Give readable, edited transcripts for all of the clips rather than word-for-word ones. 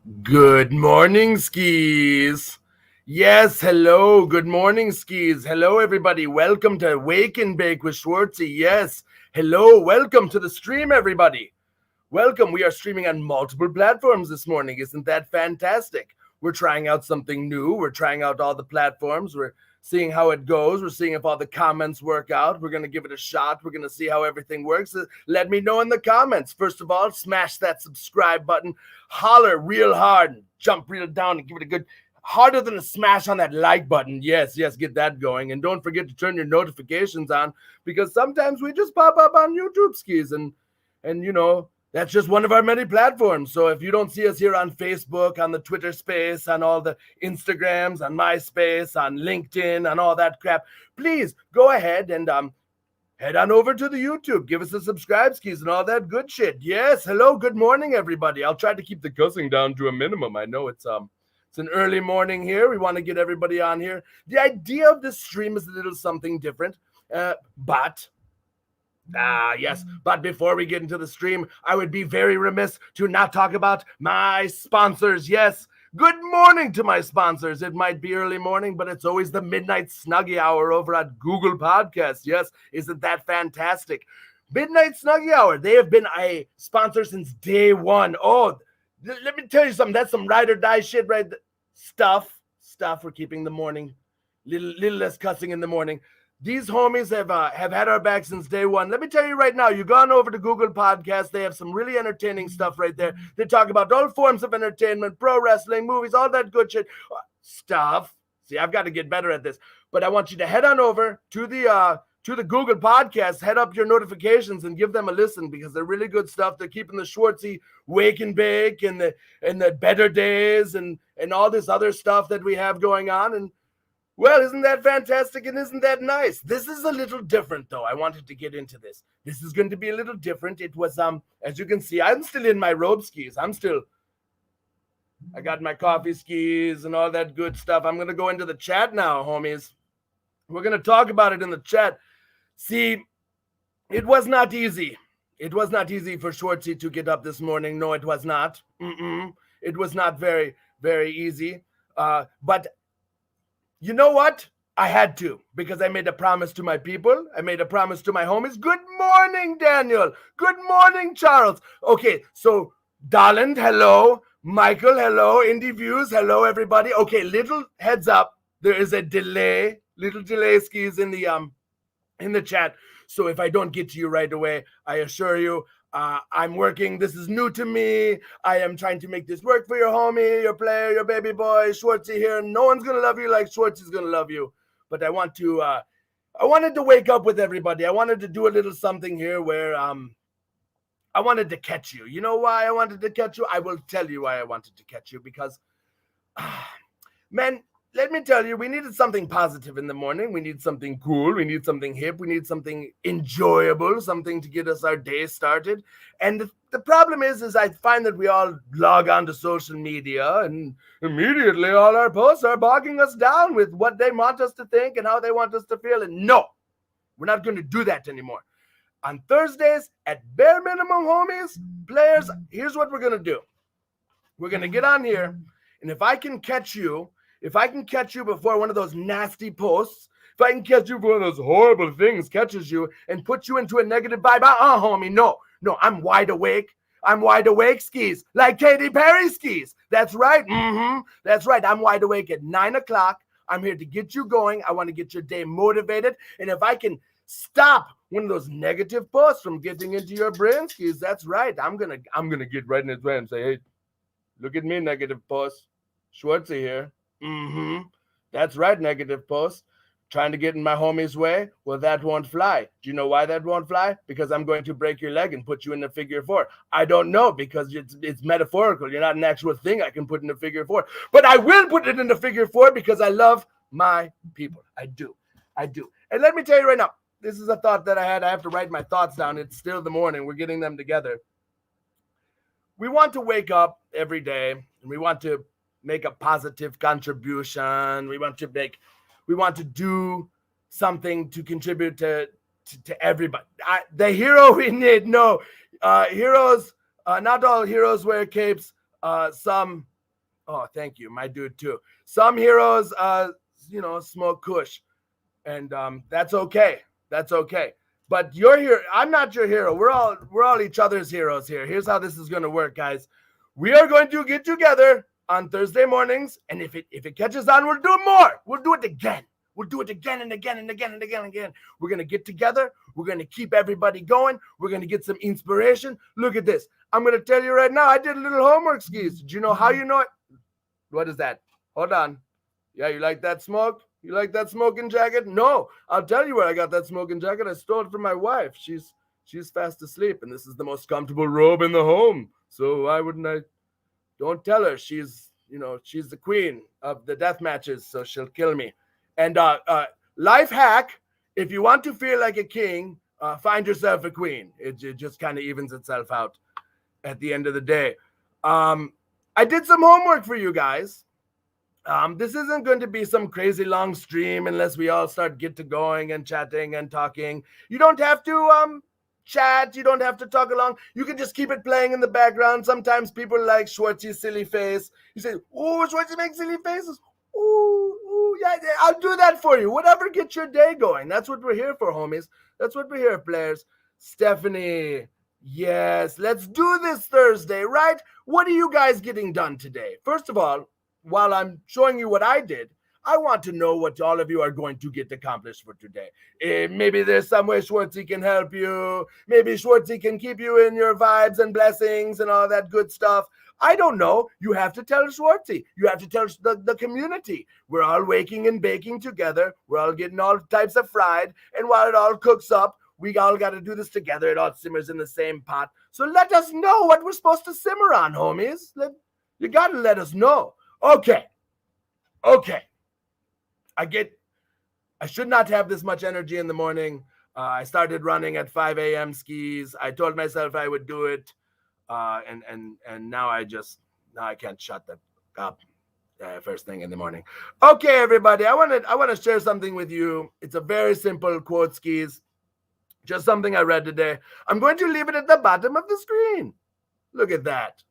Good morning, skis. Yes, hello. Good morning, skis. Hello, everybody. Welcome to Wake and Bake with Schwartzy. Yes, hello. Welcome to the stream, everybody. Welcome. We are streaming on multiple platforms this morning. Isn't that fantastic? We're trying out something new. We're trying out all the platforms. We're seeing how it goes. We're seeing if all the comments work out. We're going to give it a shot. We're going to see how everything works. Let me know in the comments. First of all, smash that subscribe button, holler real hard, and jump real down and give it a good harder than a smash on that like button. Yes, get that going. And don't forget to turn your notifications on because sometimes we just pop up on YouTube skis and that's just one of our many platforms. So if you don't see us here on Facebook, on the Twitter space, on all the Instagrams, on MySpace, on LinkedIn, on all that crap, please go ahead and head on over to the YouTube. Give us a subscribe skis and all that good shit. Yes, hello, good morning, everybody. I'll try to keep the cussing down to a minimum. I know it's an early morning here. We want to get everybody on here. The idea of this stream is a little something different, but before we get into the stream, I would be very remiss to not talk about my sponsors. Yes, good morning to my sponsors. It might be early morning, but it's always the midnight Snuggie hour over at Google Podcasts. Yes, isn't that fantastic? Midnight Snuggie hour. They have been a sponsor since day one. Oh, let me tell you something. That's some ride or die shit, right? Stuff for keeping the morning little less cussing in the morning. These homies have had our back since day one. Let me tell you right now, you've gone over to Google Podcasts. They have some really entertaining stuff right there. They talk about all forms of entertainment, pro wrestling, movies, all that good shit. Stuff. See, I've got to get better at this. But I want you to head on over to the Google Podcasts, head up your notifications and give them a listen because they're really good stuff. They're keeping the Schwartzy wake and bake and the better days and all this other stuff that we have going on. And well, isn't that fantastic and isn't that nice? This is a little different, though. I wanted to get into this. This is going to be a little different. It was, as you can see, I'm still in my robe skis. I got my coffee skis and all that good stuff. I'm going to go into the chat now, homies. We're going to talk about it in the chat. See, it was not easy. It was not easy for Schwartzy to get up this morning. No, it was not. It was not very, very easy. But you know what? I had to because I made a promise to my people. I made a promise to my homies. Good morning, Daniel. Good morning, Charles. Okay, so Darland, hello. Michael, hello. Indie Views, hello, everybody. Okay, little heads up. There is a delay, little delay skis in the chat. So if I don't get to you right away, I assure you, I'm working. This is new to me. I am trying to make this work for your homie, your player, your baby boy, Schwartzy here. No one's going to love you like Schwartzy's going to love you. But I wanted to wake up with everybody. I wanted to do a little something here where I wanted to catch you. You know why I wanted to catch you? I will tell you why I wanted to catch you because, man, let me tell you, we needed something positive in the morning. We need something cool. We need something hip. We need something enjoyable, something to get us our day started. And the problem is I find that we all log on to social media and immediately all our posts are bogging us down with what they want us to think and how they want us to feel. And no, we're not going to do that anymore. On Thursdays, at bare minimum, homies, players, here's what we're going to do. We're going to get on here, and if I can catch you before one of those nasty posts, if I can catch you before one of those horrible things catches you and put you into a negative vibe, homie, no, I'm wide awake. I'm wide awake skis, like Katy Perryskies. That's right. That's right. I'm wide awake at 9 o'clock. I'm here to get you going. I want to get your day motivated. And if I can stop one of those negative posts from getting into your brain skis, that's right. I'm gonna get right in his way and say, hey, look at me, negative post. Schwartzy here. That's right, negative post. Trying to get in my homie's way? Well, that won't fly. Do you know why that won't fly? Because I'm going to break your leg and put you in a figure four. I don't know because it's metaphorical. You're not an actual thing I can put in a figure four. But I will put it in a figure four because I love my people. I do. And let me tell you right now, this is a thought that I had. I have to write my thoughts down. It's still the morning. We're getting them together. We want to wake up every day and we want to make a positive contribution. We want to do something to contribute to everybody. The hero we need, no. Heroes, not all heroes wear capes. Some Oh, thank you, my dude too. Some heroes, smoke Kush, and that's okay. That's okay. But you're here. I'm not your hero. We're all each other's heroes here. Here's how this is going to work, guys. We are going to get together on Thursday mornings, and if it catches on, we'll do more. We'll do it again. We'll do it again and again and again and again and again. We're going to get together. We're going to keep everybody going. We're going to get some inspiration. Look at this. I'm going to tell you right now, I did a little homework, Skis. Did you know how you know it? What is that? Hold on. Yeah, you like that smoke? You like that smoking jacket? No, I'll tell you where I got that smoking jacket. I stole it from my wife. She's fast asleep, and this is the most comfortable robe in the home. So why wouldn't I? Don't tell her. She's the queen of the death matches, so she'll kill me. And life hack: if you want to feel like a king, find yourself a queen. It just kind of evens itself out at the end of the day. I did some homework for you guys. This isn't going to be some crazy long stream unless we all start going and chatting and talking. You don't have to chat. You don't have to talk along. You can just keep it playing in the background. Sometimes people like Schwartzy's silly face. You say, "Oh, Schwartzy makes silly faces." Ooh, yeah, I'll do that for you. Whatever gets your day going. That's what we're here for, homies. That's what we're here, players. Stephanie, yes, let's do this Thursday, right? What are you guys getting done today? First of all, while I'm showing you what I did, I want to know what all of you are going to get accomplished for today. Maybe there's some way Schwartzy can help you. Maybe Schwartzy can keep you in your vibes and blessings and all that good stuff. I don't know. You have to tell Schwartzy. You have to tell the community. We're all waking and baking together. We're all getting all types of fried. And while it all cooks up, we all got to do this together. It all simmers in the same pot. So let us know what we're supposed to simmer on, homies. You got to let us know. Okay. I should not have this much energy in the morning. I started running at 5 a.m. Skis. I told myself I would do it. And now I can't shut that up first thing in the morning. Okay, everybody, I want to share something with you. It's a very simple quote, Skis. Just something I read today. I'm going to leave it at the bottom of the screen. Look at that.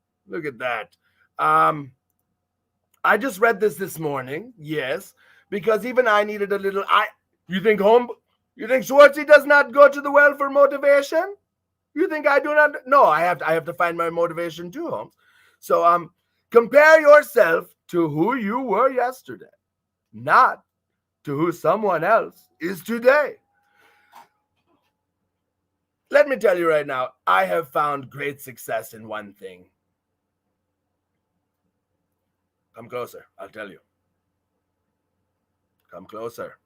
I just read this morning, yes, because even I needed a little. You think Schwartzy does not go to the well for motivation? You think I do not? No, I have to find my motivation too, Holmes. So compare yourself to who you were yesterday, not to who someone else is today. Let me tell you right now, I have found great success in one thing. Come closer, I'll tell you. Come closer.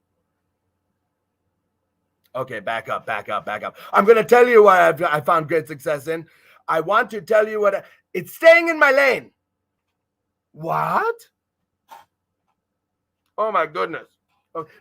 Okay, back up. I'm going to tell you what I found great success in. I want to tell you it's staying in my lane. What? Oh, my goodness.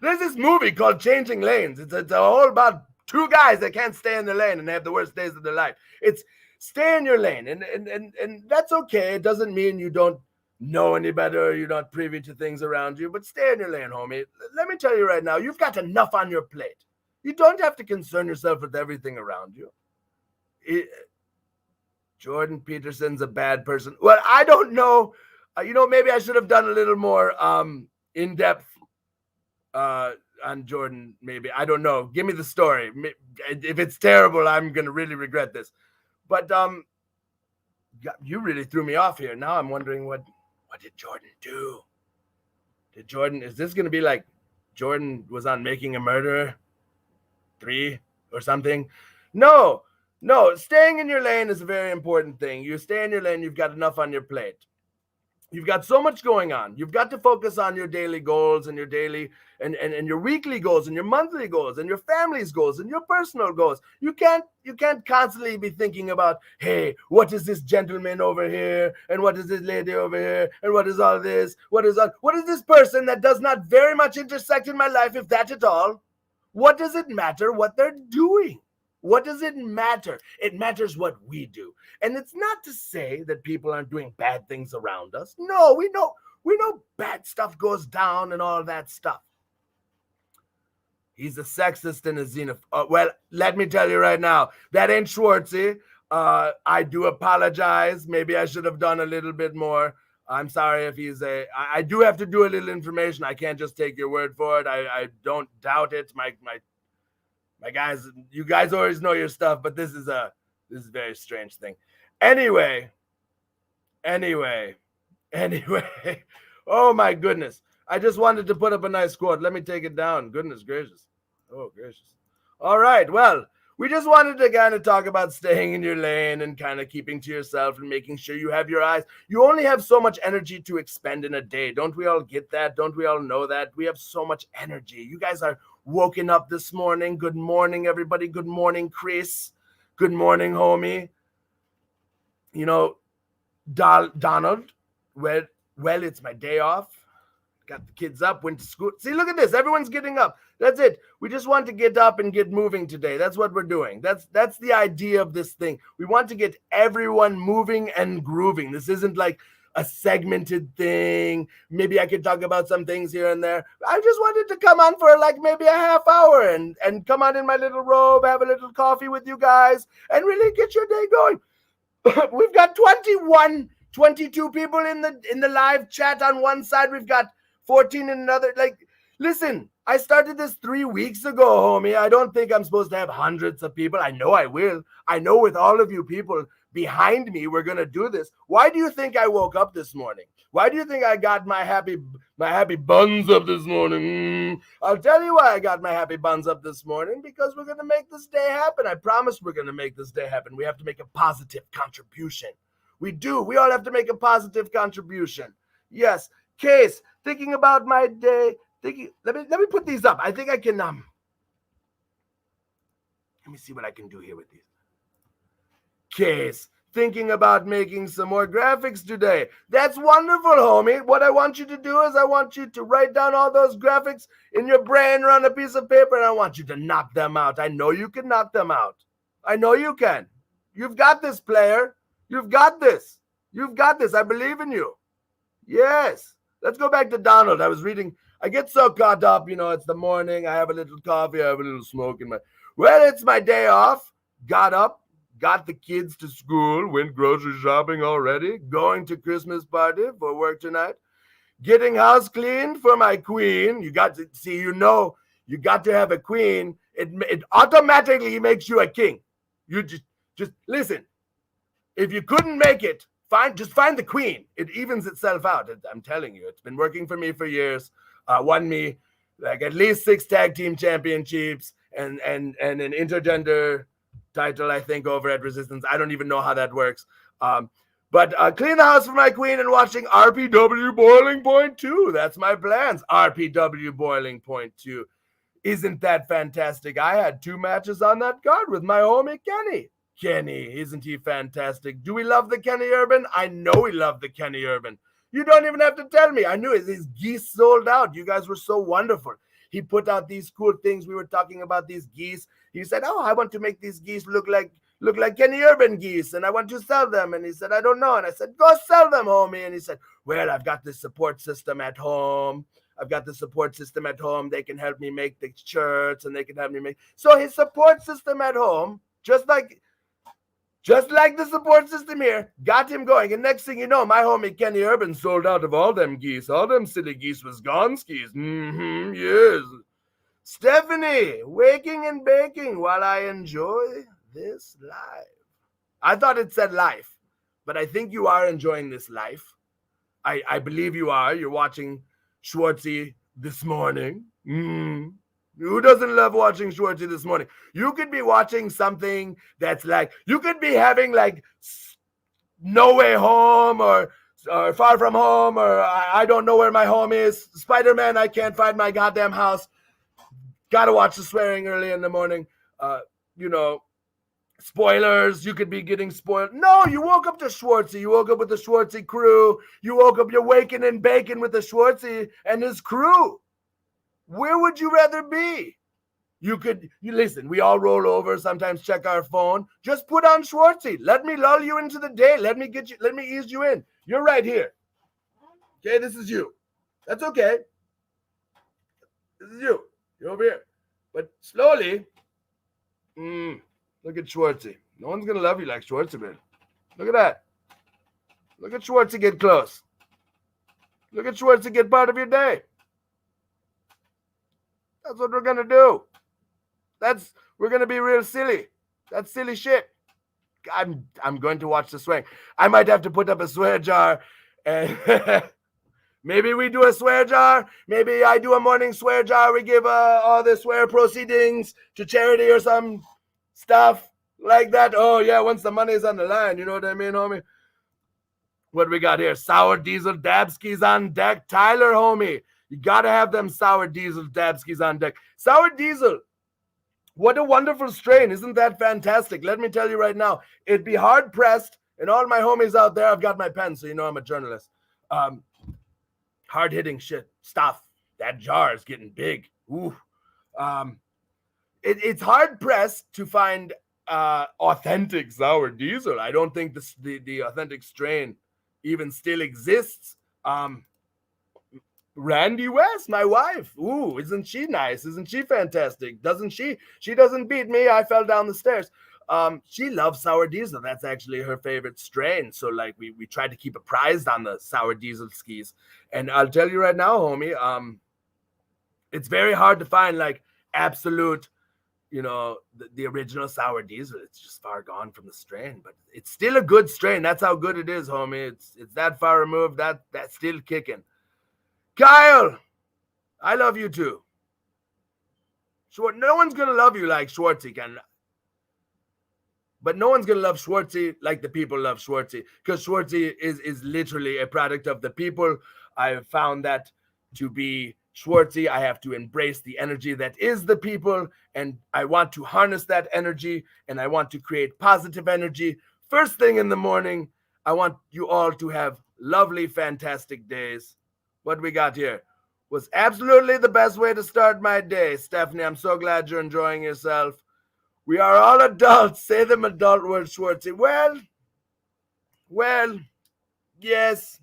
There's this movie called Changing Lanes. It's all about two guys that can't stay in their lane and they have the worst days of their life. It's stay in your lane. And that's okay. It doesn't mean you don't know any better, you're not privy to things around you, but stay in your lane, homie. Let me tell you right now, you've got enough on your plate. You don't have to concern yourself with everything around you. Jordan Peterson's a bad person. Well, I don't know. Maybe I should have done a little more in-depth on Jordan, maybe. I don't know. Give me the story. If it's terrible, I'm going to really regret this. But you really threw me off here. Now I'm wondering what did Jordan do? Is this going to be like Jordan was on Making a Murderer 3 or something? No. Staying in your lane is a very important thing. You stay in your lane, you've got enough on your plate. You've got so much going on. You've got to focus on your daily goals and your daily and your weekly goals and your monthly goals and your family's goals and your personal goals. You can't constantly be thinking about, hey, what is this gentleman over here? And what is this lady over here? And what is all this? What is this person that does not very much intersect in my life, if that at all? What does it matter what they're doing? What does it matter? It matters what we do. And it's not to say that people aren't doing bad things around us. No, we know bad stuff goes down and all that stuff. He's a sexist and a xenophobe. Well, let me tell you right now, that ain't Schwartzy. I do apologize. Maybe I should have done a little bit more. I'm sorry if he's I do have to do a little information. I can't just take your word for it. I don't doubt it. My guys, you guys always know your stuff, but this is a very strange thing. Anyway. Oh my goodness. I just wanted to put up a nice quote. Let me take it down. Goodness gracious. Oh, gracious. All right. Well, we just wanted to kind of talk about staying in your lane and kind of keeping to yourself and making sure you have your eyes. You only have so much energy to expend in a day. Don't we all get that? Don't we all know that? We have so much energy. You guys are woken up this morning. Good morning, everybody. Good morning, Chris. Good morning, homie. You know, Donald, well, it's my day off. Got the kids up, went to school. See, look at this. Everyone's getting up. That's it. We just want to get up and get moving today. That's what we're doing. That's the idea of this thing. We want to get everyone moving and grooving. This isn't like a segmented thing. Maybe I could talk about some things here and there. I just wanted to come on for like maybe a half hour and come on in my little robe, have a little coffee with you guys, and really get your day going. We've got 22 people in the live chat on one side. We've got 14 in another. Like, listen, I started this 3 weeks ago, homie. I don't think I'm supposed to have hundreds of people. I know I will. I know with all of you people behind me, we're going to do this. Why do you think I woke up this morning? Why do you think I got my happy buns up this morning? I'll tell you why I got my happy buns up this morning, because we're going to make this day happen. I promise we're going to make this day happen. We have to make a positive contribution. We do. We all have to make a positive contribution. Yes. Case, thinking about my day. Let me put these up. I think I can let me see what I can do here with these. Case, thinking about making some more graphics today. That's wonderful, homie. What I want you to do is I want you to write down all those graphics in your brain on a piece of paper, and I want you to knock them out. I know you can knock them out. I know you can. You've got this, player. You've got this. You've got this. I believe in you. Yes. Let's go back to Donald. I was reading. I get so caught up, it's the morning. I have a little coffee. I have a little smoke in my. Well, it's my day off. Got up. Got the kids to school, went grocery shopping already, going to Christmas party for work tonight, getting house cleaned for my queen. You got to see, you got to have a queen. It automatically makes you a king. You just listen. If you couldn't make it, just find the queen. It evens itself out. I'm telling you, it's been working for me for years. Won me like at least 6 tag team championships and an intergender title, I think, over at Resistance. I don't even know how that works. But clean the house for my queen and watching RPW Boiling Point 2. That's my plans. RPW Boiling Point 2. Isn't that fantastic? I had 2 matches on that card with my homie Kenny. Kenny, isn't he fantastic? Do we love the Kenny Urban? I know we love the Kenny Urban. You don't even have to tell me. I knew it. His geese sold out. You guys were so wonderful. He put out these cool things. We were talking about these geese. He said, "Oh, I want to make these geese look like Kenny Urban geese, and I want to sell them." And he said, "I don't know." And I said, "Go sell them, homie." And he said, "Well, I've got this support system at home. They can help me make the shirts, and they can help me make." So his support system at home, just like the support system here, got him going. And next thing you know, my homie Kenny Urban sold out of all them geese. All them silly geese was gone skis. Yes. Stephanie, waking and baking while I enjoy this life. I thought it said life, but I think you are enjoying this life. I believe you are. You're watching Schwartzy this morning. Who doesn't love watching Schwartzy this morning? You could be watching something that's like, you could be having like No Way Home or Far From Home, or I don't know where my home is. Spider-Man, I can't find my goddamn house. Gotta watch the swearing early in the morning. Spoilers. You could be getting spoiled. No, you woke up to Schwartzy. You woke up with the Schwartzy crew. You're waking and baking with the Schwartzy and his crew. Where would you rather be? You listen, we all roll over, sometimes check our phone. Just put on Schwartzy. Let me lull you into the day. Let me ease you in. You're right here. Okay, this is you. That's okay. This is you. You're over here. But slowly, look at Schwartzy. No one's going to love you like Schwartzy, man. Look at that. Look at Schwartzy get close. Look at Schwartzy get part of your day. That's what we're gonna do. We're gonna be real silly. That's silly shit. I'm going to watch the swing. I might have to put up a swear jar, and maybe we do a swear jar. Maybe I do a morning swear jar. We give all the swear proceedings to charity or some stuff like that. Oh yeah, once the money is on the line, you know what I mean, homie. What we got here? Sour diesel dabskis on deck. Tyler, homie, you gotta have them sour diesel dabskis on deck. Sour diesel. What a wonderful strain. Isn't that fantastic? Let me tell you right now, it'd be hard pressed. And all my homies out there, I've got my pen, so you know I'm a journalist. Hard hitting shit stuff. That jar is getting big. Ooh. It's hard pressed to find authentic sour diesel. I don't think the authentic strain even still exists. Randy West, my wife. Ooh, isn't she nice? Isn't she fantastic? Doesn't she? She doesn't beat me. I fell down the stairs. She loves sour diesel. That's actually her favorite strain. So like we tried to keep apprised on the sour diesel skis. And I'll tell you right now, homie, it's very hard to find like absolute, you know, the original sour diesel. It's just far gone from the strain, but it's still a good strain. That's how good it is, homie. It's that far removed. That's still kicking. Kyle, I love you too. No one's gonna love you like Schwartzy can, but no one's gonna love Schwartzy like the people love Schwartzy, because Schwartzy is literally a product of the people. I have found that to be Schwartzy. I have to embrace the energy that is the people, and I want to harness that energy, and I want to create positive energy. First thing in the morning, I want you all to have lovely, fantastic days. What we got here was absolutely the best way to start my day. Stephanie, I'm so glad you're enjoying yourself. We are all adults. Say them adult words, Schwartzy. Well, yes,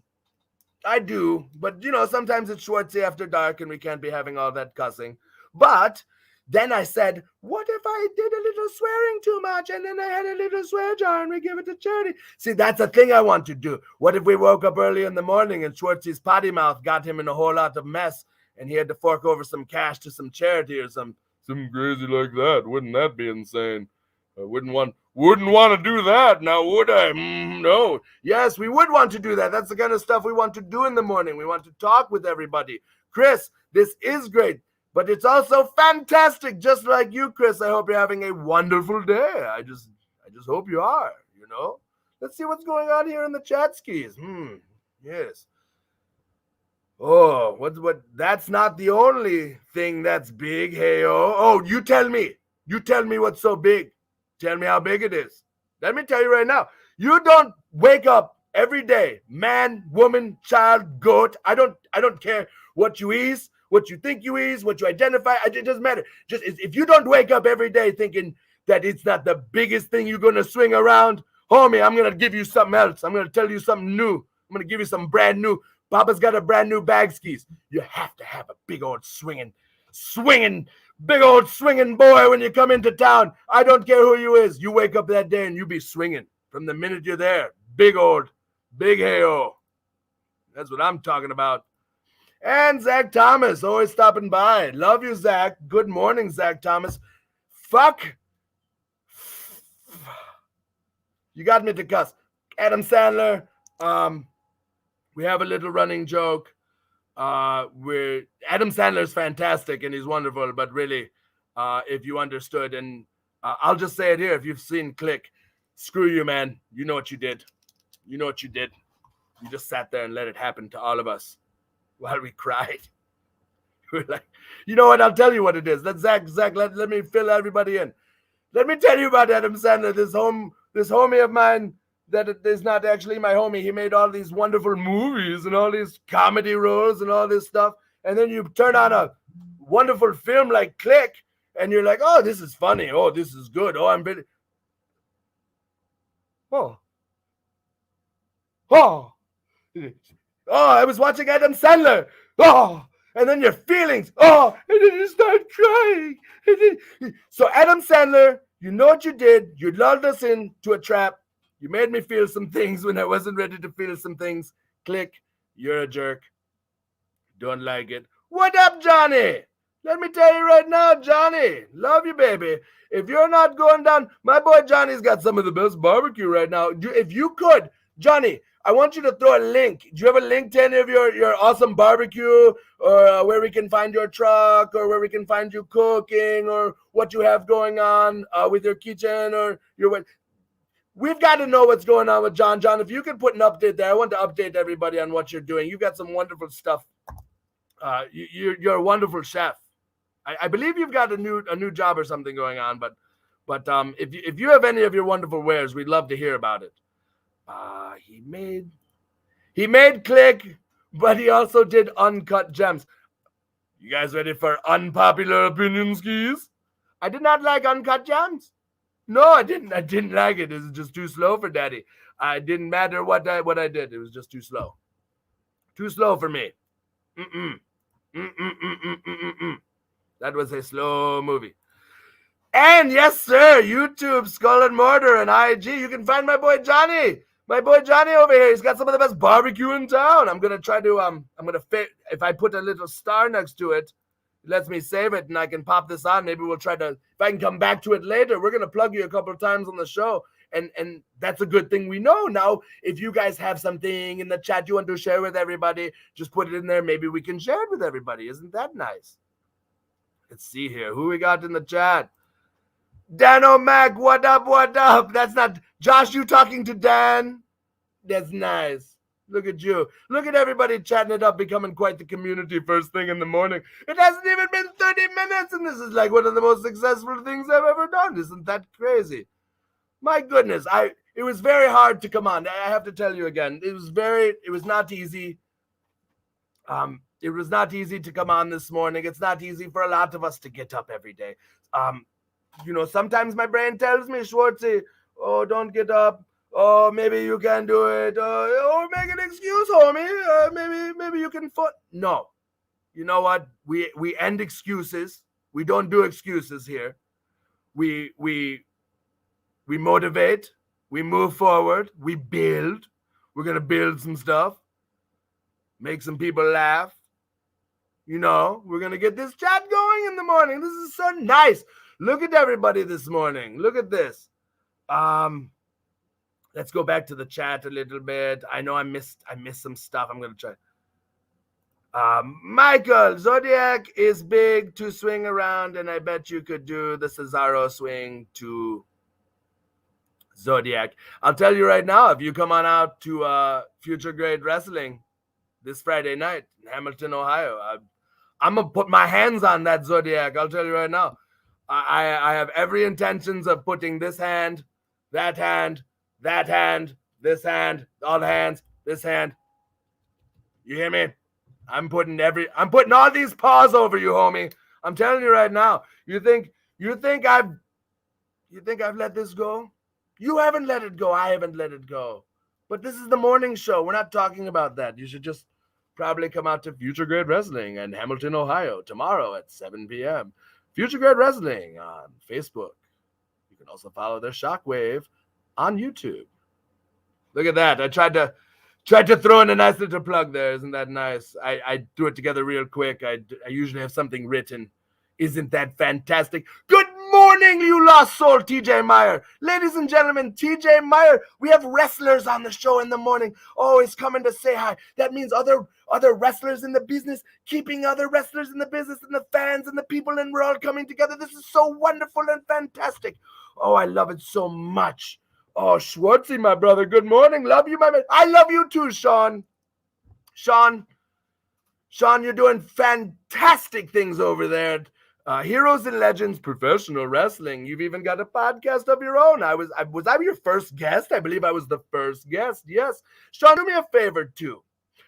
I do. But, you know, sometimes it's Schwartzy after dark and we can't be having all that cussing. But then I said, what if I did a little swearing too much and then I had a little swear jar and we give it to charity? See, that's a thing I want to do. What if we woke up early in the morning and Schwartzy's potty mouth got him in a whole lot of mess and he had to fork over some cash to some charity or some crazy like that? Wouldn't that be insane? I wouldn't want to do that now, would I? No. Yes, we would want to do that. That's the kind of stuff we want to do in the morning. We want to talk with everybody. Chris, this is great. But it's also fantastic, just like you, Chris. I hope you're having a wonderful day. I just hope you are, you know. Let's see what's going on here in the chat skis. Yes. Oh, what? That's not the only thing that's big. Hey, oh, you tell me. You tell me what's so big. Tell me how big it is. Let me tell you right now. You don't wake up every day, man, woman, child, goat. I don't care what you eat, what you think you is, what you identify. It doesn't matter. Just if you don't wake up every day thinking that it's not the biggest thing you're going to swing around, homie, I'm going to give you something else. I'm going to tell you something new. I'm going to give you some brand new. Papa's got a brand new bag skis. You have to have a big old swinging, big old swinging boy when you come into town. I don't care who you is. You wake up that day and you be swinging from the minute you're there. Big hey-o. That's what I'm talking about. And Zach Thomas, always stopping by. Love you, Zach. Good morning, Zach Thomas. Fuck. You got me to cuss. Adam Sandler. We have a little running joke. Adam Sandler's fantastic and he's wonderful, but really, if you understood, and I'll just say it here, if you've seen Click, screw you, man. You know what you did. You know what you did. You just sat there and let it happen to all of us while we cried. We're like, you know what? I'll tell you what it is. Let Zach, let me fill everybody in. Let me tell you about Adam Sandler, this homie of mine that is not actually my homie. He made all these wonderful movies and all these comedy roles and all this stuff. And then you turn on a wonderful film like Click and you're like, oh, this is funny. Oh, this is good. Oh, I'm pretty. Oh, I was watching Adam Sandler. Oh, and then your feelings. Oh, and then you start crying. So Adam Sandler, you know what you did. You lulled us into a trap. You made me feel some things when I wasn't ready to feel some things. Click, you're a jerk. Don't like it. What up, Johnny? Let me tell you right now, Johnny, love you, baby. If you're not going down, my boy Johnny's got some of the best barbecue right now. If you could, Johnny, I want you to throw a link. Do you have a link to any of your awesome barbecue, or where we can find your truck, or where we can find you cooking, or what you have going on with your kitchen or your? We've got to know what's going on with John. John, if you could put an update there, I want to update everybody on what you're doing. You've got some wonderful stuff. You're a wonderful chef. I believe you've got a new job or something going on, but if you have any of your wonderful wares, we'd love to hear about it. He made Click, but he also did Uncut Gems. You guys ready for unpopular opinion skis? I did not like Uncut Gems. No, I didn't. I didn't like it. It was just too slow for Daddy. It didn't matter what I did. It was just too slow. Too slow for me. That was a slow movie. And yes, sir, YouTube, Skull and Mortar, and IG. You can find my boy Johnny. My boy Johnny over here. He's got some of the best barbecue in town. I'm gonna try to fit. If I put a little star next to it, it lets me save it, and I can pop this on. Maybe we'll try to. If I can come back to it later, we're gonna plug you a couple of times on the show. And that's a good thing we know now. If you guys have something in the chat you want to share with everybody, just put it in there. Maybe we can share it with everybody. Isn't that nice? Let's see here. Who we got in the chat? Dan O'Mac, what up, what up? That's not Josh, you talking to Dan? That's nice. Look at you. Look at everybody chatting it up, becoming quite the community first thing in the morning. It hasn't even been 30 minutes, and this is like one of the most successful things I've ever done. Isn't that crazy? My goodness, it was very hard to come on. I have to tell you again, it was not easy. It was not easy to come on this morning. It's not easy for a lot of us to get up every day. Sometimes my brain tells me, Schwartzy, oh, don't get up. Oh, maybe you can do it. Or make an excuse, homie. Maybe you can No. You know what? We end excuses. We don't do excuses here. We motivate, we move forward, we build. We're going to build some stuff, make some people laugh. We're going to get this chat going in the morning. This is so nice. Look at everybody this morning. Look at this. Let's go back to the chat a little bit. I know I missed some stuff. I'm going to try. Michael, Zodiac is big to swing around, and I bet you could do the Cesaro swing to Zodiac. I'll tell you right now, if you come on out to Future Grade Wrestling this Friday night in Hamilton, Ohio, I'm going to put my hands on that Zodiac. I'll tell you right now. I have every intentions of putting this hand, that hand, that hand, this hand, all the hands, this hand. You hear me? I'm putting all these paws over you, homie. I'm telling you right now. You think I've let this go? You haven't let it go. I haven't let it go. But this is the morning show. We're not talking about that. You should just probably come out to Future Grade Wrestling in Hamilton, Ohio tomorrow at 7 p.m. Future Grade Wrestling on Facebook. You can also follow their Shockwave on YouTube. Look at that. I tried to throw in a nice little plug there. Isn't that nice? I threw it together real quick. I usually have something written. Isn't that fantastic? Good morning, you lost soul, TJ Meyer. Ladies and gentlemen, TJ Meyer, we have wrestlers on the show in the morning. Always coming to say hi. That means other wrestlers in the business, keeping other wrestlers in the business, and the fans and the people, and we're all coming together. This is so wonderful and fantastic. Oh, I love it so much. Oh, Schwartzy, my brother, good morning. Love you, my man. I love you too, Sean. Sean, you're doing fantastic things over there. Heroes and Legends Professional Wrestling. You've even got a podcast of your own. Was I your first guest? I believe I was the first guest. Yes. Sean, do me a favor too.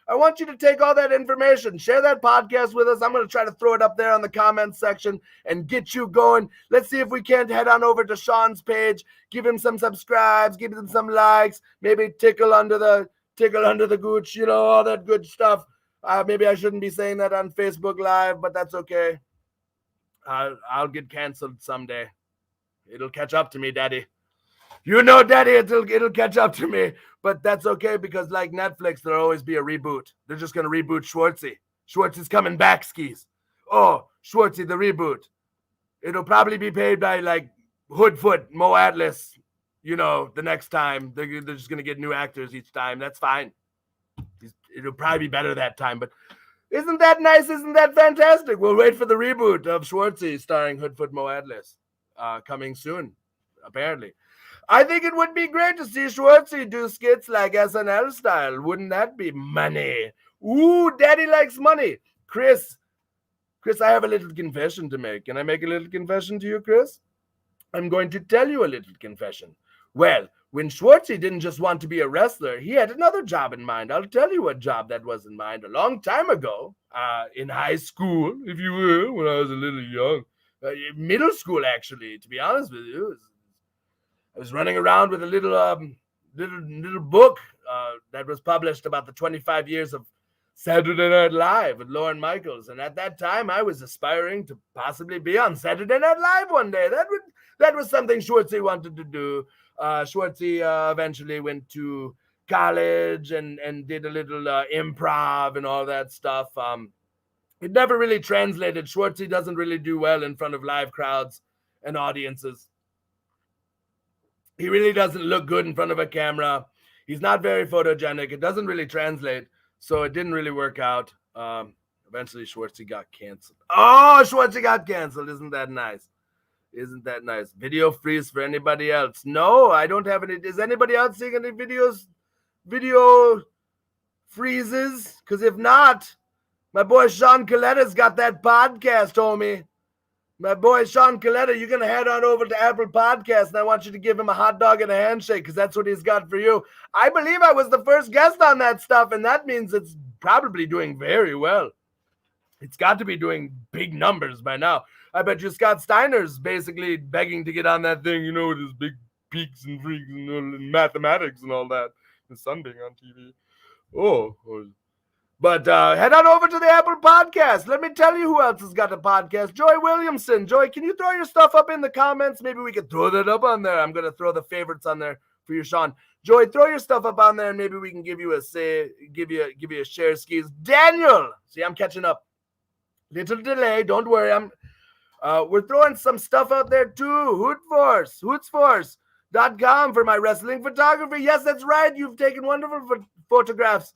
I want you to take all that information, share that podcast with us. I'm going to try to throw it up there on the comments section and get you going. Let's see if we can't head on over to Sean's page, give him some subscribes, give him some likes, maybe tickle under the gooch, all that good stuff. Maybe I shouldn't be saying that on Facebook Live, but that's okay. I'll get canceled someday. It'll catch up to me, Daddy. Daddy, it'll catch up to me. But that's okay because like Netflix, there'll always be a reboot. They're just going to reboot Schwartzy. Schwartz is coming back, skis. Oh, Schwartzy, the reboot. It'll probably be paid by like Hoodfoot, Mo Atlas. The next time they're just gonna get new actors each time. That's fine. It'll probably be better that time. But isn't that nice? Isn't that fantastic? We'll wait for the reboot of Schwartzy starring Hoodfoot, Mo Atlas, coming soon. Apparently, I think it would be great to see Schwartzy do skits like SNL style. Wouldn't that be money? Ooh, Daddy likes money. Chris, I have a little confession to make. Can I make a little confession to you, Chris? I'm going to tell you a little confession. Well, when Schwartzy didn't just want to be a wrestler, he had another job in mind. I'll tell you what job that was in mind. A long time ago, in high school, if you will, when I was a little young, middle school actually, to be honest with you, I was running around with a little book that was published about the 25 years of Saturday Night Live with Lorne Michaels, and at that time I was aspiring to possibly be on Saturday Night Live one day. That was something Schwartzy wanted to do. Schwartzy eventually went to college and did a little improv and all that stuff. It never really translated. Schwartzy doesn't really do well in front of live crowds and audiences. He really doesn't look good in front of a camera. He's not very photogenic. It doesn't really translate. So it didn't really work out. Eventually, Schwartzy got canceled. Oh, Schwartzy got canceled. Isn't that nice? Isn't that nice? Video freeze for anybody else? No, I don't have any. Is anybody else seeing any video freezes? Because if not, my boy Sean Coletta's got that podcast, homie. My boy Sean Coletta, you're going to head on over to Apple Podcasts, and I want you to give him a hot dog and a handshake because that's what he's got for you. I believe I was the first guest on that stuff, and that means it's probably doing very well. It's got to be doing big numbers by now. I bet you Scott Steiner's basically begging to get on that thing, with his big peaks and freaks and mathematics and all that. His son being on TV. But head on over to the Apple Podcast. Let me tell you who else has got a podcast. Joy Williamson. Joy, can you throw your stuff up in the comments? Maybe we could throw that up on there. I'm going to throw the favorites on there for you, Sean. Joy, throw your stuff up on there, and maybe we can give you a say, give you a share skis. Daniel, see, I'm catching up. Little delay. Don't worry. We're throwing some stuff out there too. Hootsforce.com for my wrestling photography. Yes, that's right. You've taken wonderful photographs.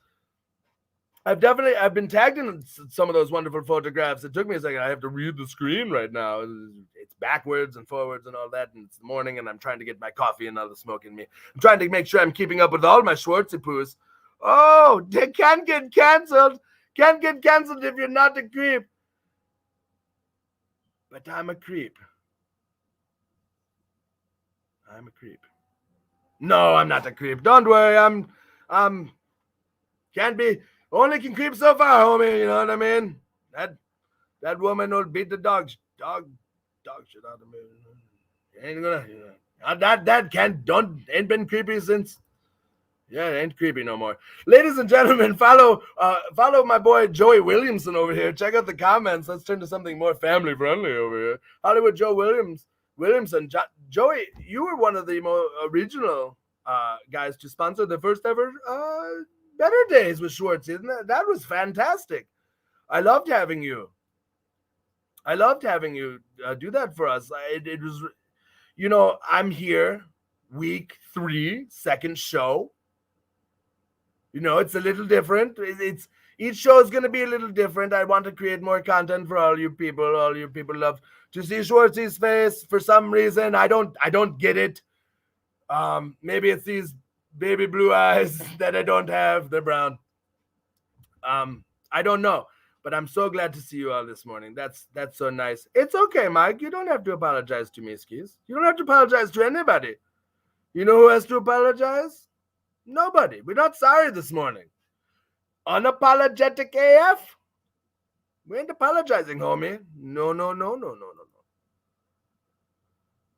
I've been tagged in some of those wonderful photographs. It took me a second. I have to read the screen right now. It's backwards and forwards and all that. And it's the morning, and I'm trying to get my coffee and all the smoke in me. I'm trying to make sure I'm keeping up with all my Schwartzy poos. Oh, they can't get canceled. Can't get canceled if you're not a creep. But I'm a creep. I'm a creep. No, I'm not a creep. Don't worry. I'm can't be. Only can creep so far, homie. You know what I mean? That woman will beat the dog shit out of me. Ain't gonna. Ain't been creepy since. Yeah, it ain't creepy no more. Ladies and gentlemen, follow my boy Joey Williamson over here. Check out the comments. Let's turn to something more family friendly over here. Hollywood Joe Williamson. Joey, you were one of the more original guys to sponsor the first ever Better Days with Schwartz, isn't it? That was fantastic. I loved having you. Do that for us. It was, I'm here, week 3, second show. It's a little different. It's each show is going to be a little different. I want to create more content for all you people. All you people love to see Schwartzy's face for some reason. I don't get it. Maybe it's these baby blue eyes that I don't have. They're brown. I don't know, but I'm so glad to see you all this morning. That's so nice. It's okay, Mike. You don't have to apologize to me, skis. You don't have to apologize to anybody. You know who has to apologize? Nobody. We're not sorry this morning. Unapologetic AF. We ain't apologizing, homie. No.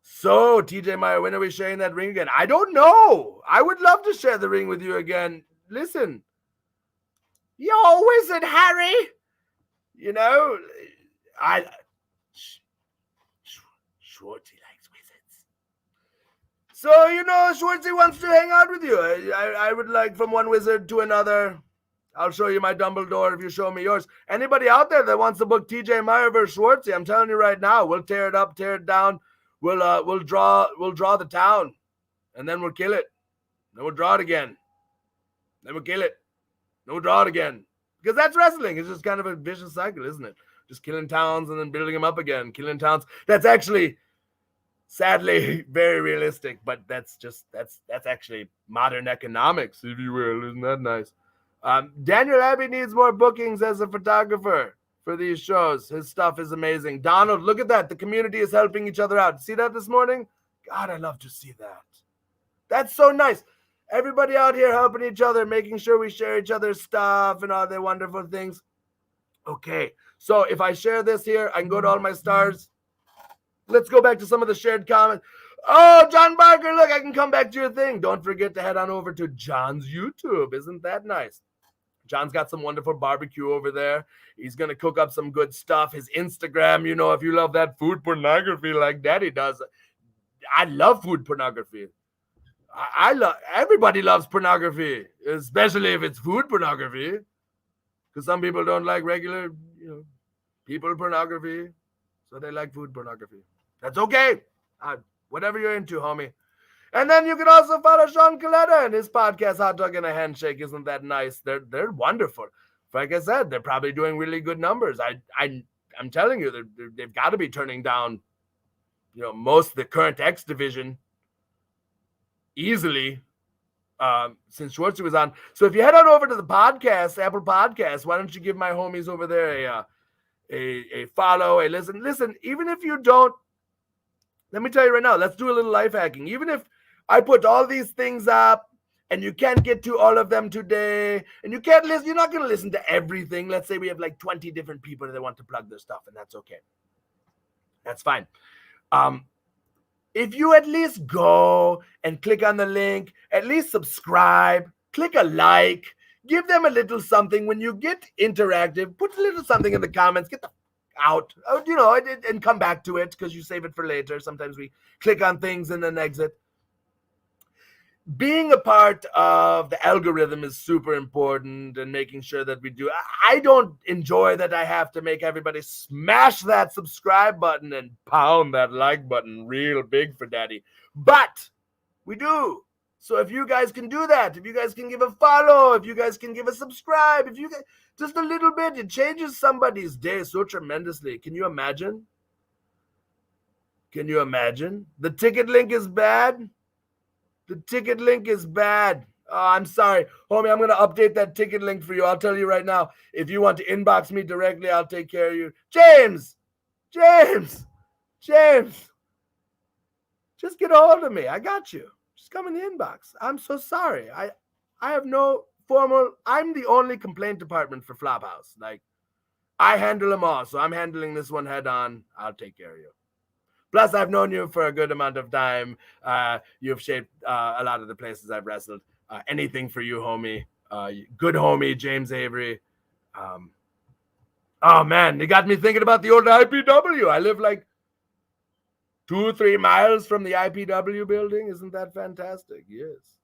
So, TJ Meyer, when are we sharing that ring again? I don't know. I would love to share the ring with you again. Listen. Yo, Wizard Harry. Schwartzy likes wizards. So, Schwartzy wants to hang out with you. I would like from one wizard to another. I'll show you my Dumbledore if you show me yours. Anybody out there that wants to book TJ Meyer versus Schwartzy, I'm telling you right now, we'll tear it up, tear it down. We'll draw the town, and then we'll kill it. Then we'll draw it again. Then we'll kill it. Then we'll draw it again. Because that's wrestling. It's just kind of a vicious cycle, isn't it? Just killing towns and then building them up again. Killing towns. That's actually, sadly, very realistic. But that's actually modern economics, if you will. Isn't that nice? Daniel Abbey needs more bookings as a photographer for these shows. His stuff is amazing. Donald, look at that. The community is helping each other out. See that this morning? God, I love to see that. That's so nice. Everybody out here helping each other, making sure we share each other's stuff and all their wonderful things. Okay, so if I share this here, I can go to all my stars. Let's go back to some of the shared comments. Oh, John Barker, look, I can come back to your thing. Don't forget to head on over to John's YouTube. Isn't that nice? John's got some wonderful barbecue over there. He's going to cook up some good stuff. His Instagram, you know, if you love that food pornography like Daddy does. I love food pornography. I love, everybody loves pornography, especially if it's food pornography. Because some people don't like regular, you know, people pornography. So they like food pornography. That's okay. Whatever you're into, homie. And then you can also follow Sean Coletta and his podcast, Hot Dog and a Handshake. Isn't that nice? They're wonderful. Like I said, they're probably doing really good numbers. I'm telling you, they've got to be turning down, you know, most of the current X division easily since Schwartzy was on. So if you head on over to the podcast, Apple Podcasts, why don't you give my homies over there a follow, a listen. Listen, even if you don't, let me tell you right now, let's do a little life hacking. Even if I put all these things up and you can't get to all of them today and you can't listen, you're not going to listen to everything. Let's say we have like 20 different people that want to plug their stuff, and that's okay. That's fine. If you at least go and click on the link, at least subscribe, click a like, give them a little something. When you get interactive, put a little something in the comments, get the out, you know, and come back to it because you save it for later. Sometimes we click on things and then exit. Being a part of the algorithm is super important, and making sure that we do. I don't enjoy that I have to make everybody smash that subscribe button and pound that like button real big for daddy, but we do. So if you guys can do that, if you guys can give a follow, if you guys can give a subscribe, if you can, just a little bit, it changes somebody's day so tremendously. Can you imagine? Can you imagine? The ticket link is bad. The ticket link is bad. Oh, I'm sorry. Homie, I'm going to update that ticket link for you. I'll tell you right now. If you want to inbox me directly, I'll take care of you. James! Just get a hold of me. I got you. Just come in the inbox. I'm so sorry. I have no formal... I'm the only complaint department for Flophouse. Like, I handle them all, so I'm handling this one head on. I'll take care of you. Plus, I've known you for a good amount of time. You've shaped a lot of the places I've wrestled. Anything for you, homie. Good homie, James Avery. Oh, man, you got me thinking about the old IPW. I live like 2-3 miles from the IPW building. Isn't that fantastic? Yes.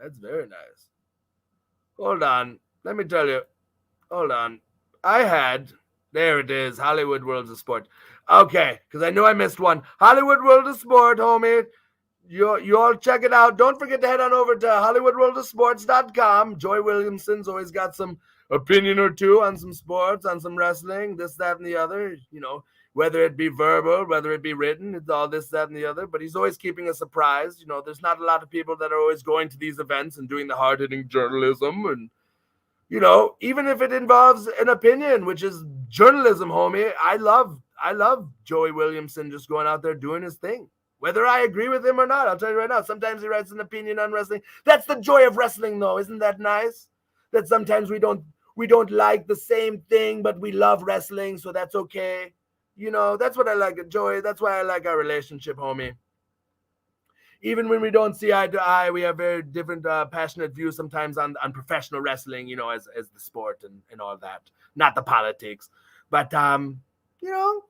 That's very nice. Hold on. Let me tell you. Hold on. There it is, Hollywood Worlds of Sport. Okay, because I knew I missed one. Hollywood World of Sport, homie. You all check it out. Don't forget to head on over to HollywoodWorldOfSports.com. Joy Williamson's always got some opinion or two on some sports, on some wrestling, this, that, and the other. You know, whether it be verbal, whether it be written, it's all this, that, and the other. But he's always keeping us surprised. You know, there's not a lot of people that are always going to these events and doing the hard-hitting journalism. And, you know, even if it involves an opinion, which is journalism, homie, I love Joey Williamson just going out there doing his thing. Whether I agree with him or not, I'll tell you right now, sometimes he writes an opinion on wrestling. That's the joy of wrestling, though. Isn't that nice? That sometimes we don't like the same thing, but we love wrestling, so that's okay. You know, that's what I like, Joey. That's why I like our relationship, homie. Even when we don't see eye to eye, we have very different passionate views sometimes on professional wrestling, you know, as the sport and all that. Not the politics. But, you know,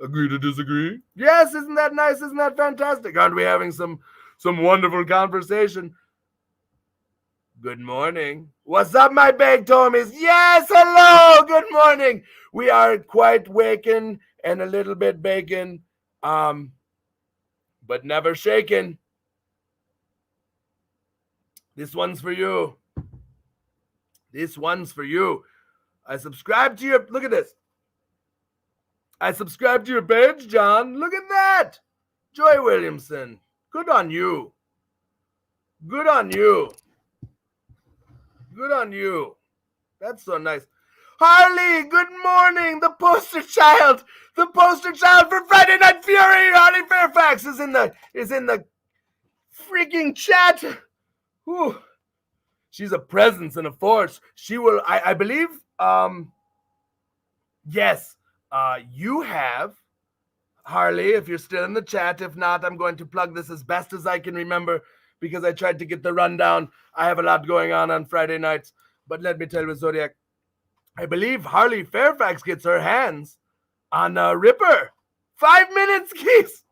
agree to disagree. Yes, isn't that nice? Isn't that fantastic? Aren't we having some wonderful conversation? Good morning. What's up, my baked homies? Yes, hello, good morning. We are quite waken and a little bit bacon, but never shaken. This one's for you. This one's for you. I subscribe to your, look at this. I subscribe to your page, John. Look at that. Joy Williamson. Good on you. Good on you. Good on you. That's so nice. Harley, good morning. The poster child. The poster child for Friday Night Fury. Harley Fairfax is in the freaking chat. Whew. She's a presence and a force. She will, I believe, yes, you have, Harley, if you're still in the chat. If not, I'm going to plug this as best as I can remember because I tried to get the rundown. I have a lot going on Friday nights. But let me tell you, Zodiac, I believe Harley Fairfax gets her hands on Ripper. 5 minutes, Keith.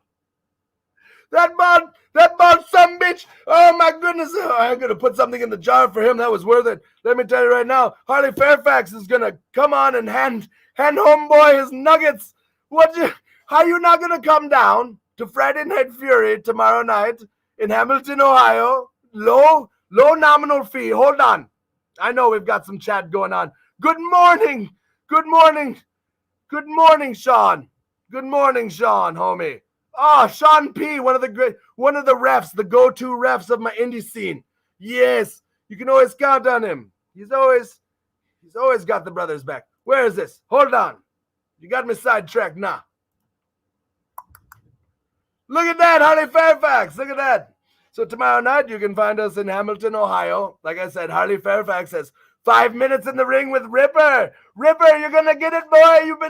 That bald some bitch. Oh my goodness. I'm going to put something in the jar for him. That was worth it. Let me tell you right now, Harley Fairfax is going to come on and hand homeboy his nuggets. How you not going to come down to Friday Night Fury tomorrow night in Hamilton, Ohio? Low nominal fee. Hold on. I know we've got some chat going on. Good morning. Good morning. Good morning, Sean. Good morning, Sean, homie. Oh, Sean P., one of the refs, the go-to refs of my indie scene. Yes, you can always count on him. He's always got the brothers back. Where is this? Hold on. You got me sidetracked now. Look at that, Harley Fairfax. Look at that. So tomorrow night you can find us in Hamilton, Ohio. Like I said, Harley Fairfax has 5 minutes in the ring with Ripper. Ripper, you're gonna get it, boy. You've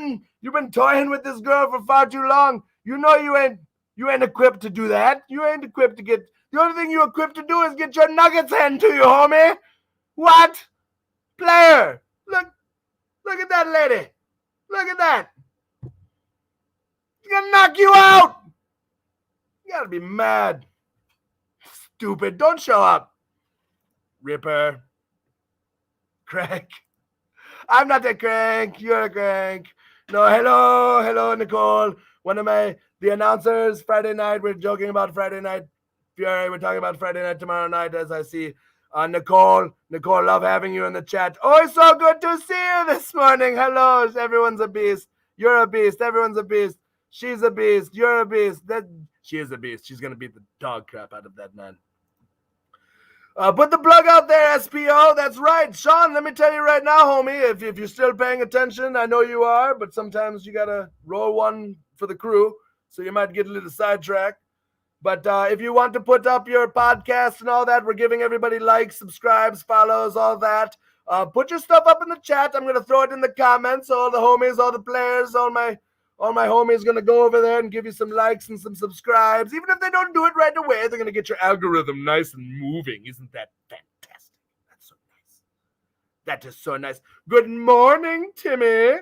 been toying with this girl for far too long. You know you ain't equipped to do that. You ain't equipped to get. The only thing you're equipped to do is get your nuggets handed to you, homie. What? Player. Look at that lady. Look at that. She's gonna knock you out. You gotta be mad. Stupid. Don't show up. Ripper. Crank. I'm not a crank. You're a crank. No, hello, Nicole. One of the announcers, Friday night. We're joking about Friday Night Fury. We're talking about Friday night tomorrow night, as I see. Nicole, love having you in the chat. Oh, it's so good to see you this morning. Hello, everyone's a beast. You're a beast. Everyone's a beast. She's a beast. You're a beast. She is a beast. She's going to beat the dog crap out of that man. Put the plug out there, SPO. That's right. Sean, let me tell you right now, homie, if you're still paying attention, I know you are, but sometimes you got to roll one for the crew, so you might get a little sidetracked. But if you want to put up your podcast and all that, we're giving everybody likes, subscribes, follows, all that. Put your stuff up in the chat. I'm going to throw it in the comments. All the homies, all the players, all my homies going to go over there and give you some likes and some subscribes. Even if they don't do it right away, they're going to get your algorithm nice and moving. Isn't that fantastic? That's so nice. That is so nice. Good morning, Timmy.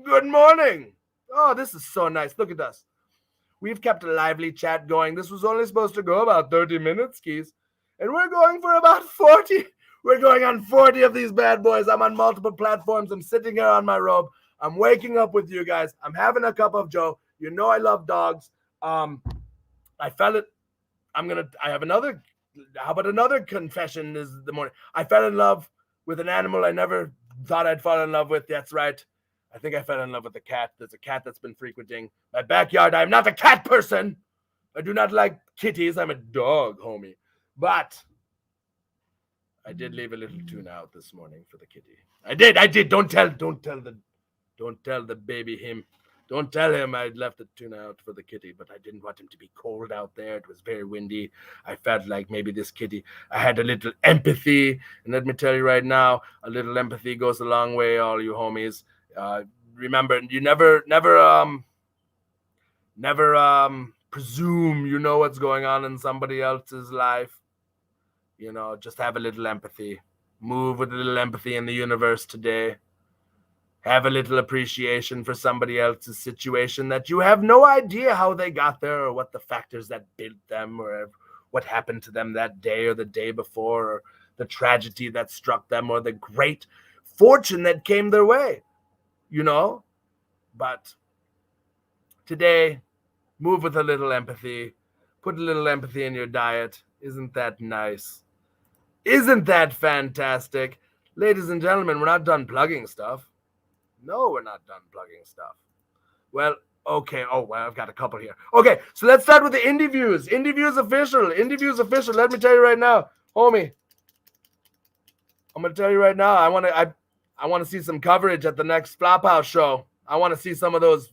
Good morning. Oh, this is so nice. Look at us. We've kept a lively chat going. This was only supposed to go about 30 minutes, Keys. And we're going for about 40. We're going on 40 of these bad boys. I'm on multiple platforms. I'm sitting here on my robe. I'm waking up with you guys. I'm having a cup of Joe. You know I love dogs. I fell it. I have another. How about another confession is the morning. I fell in love with an animal I never thought I'd fall in love with. That's right. I think I fell in love with a cat. There's a cat that's been frequenting my backyard. I'm not a cat person. I do not like kitties. I'm a dog, homie. But I did leave a little tuna out this morning for the kitty. I did. Don't tell the baby him. Don't tell him I left the tuna out for the kitty, but I didn't want him to be cold out there. It was very windy. I felt like maybe this kitty, I had a little empathy. And let me tell you right now, a little empathy goes a long way, all you homies. Remember, you never presume you know what's going on in somebody else's life. You know, just have a little empathy. Move with a little empathy in the universe today. Have a little appreciation for somebody else's situation that you have no idea how they got there or what the factors that built them or what happened to them that day or the day before or the tragedy that struck them or the great fortune that came their way, But today, move with a little empathy. Put a little empathy in your diet. Isn't that nice? Isn't that fantastic? Ladies and gentlemen, we're not done plugging stuff. No, we're not done plugging stuff. Well, okay. Oh, well, I've got a couple here. Okay, so let's start with the Indie Views. Indie Views official. Indie Views official. Let me tell you right now, homie. I'm gonna tell you right now. I want to see some coverage at the next Flophouse show. I want to see some of those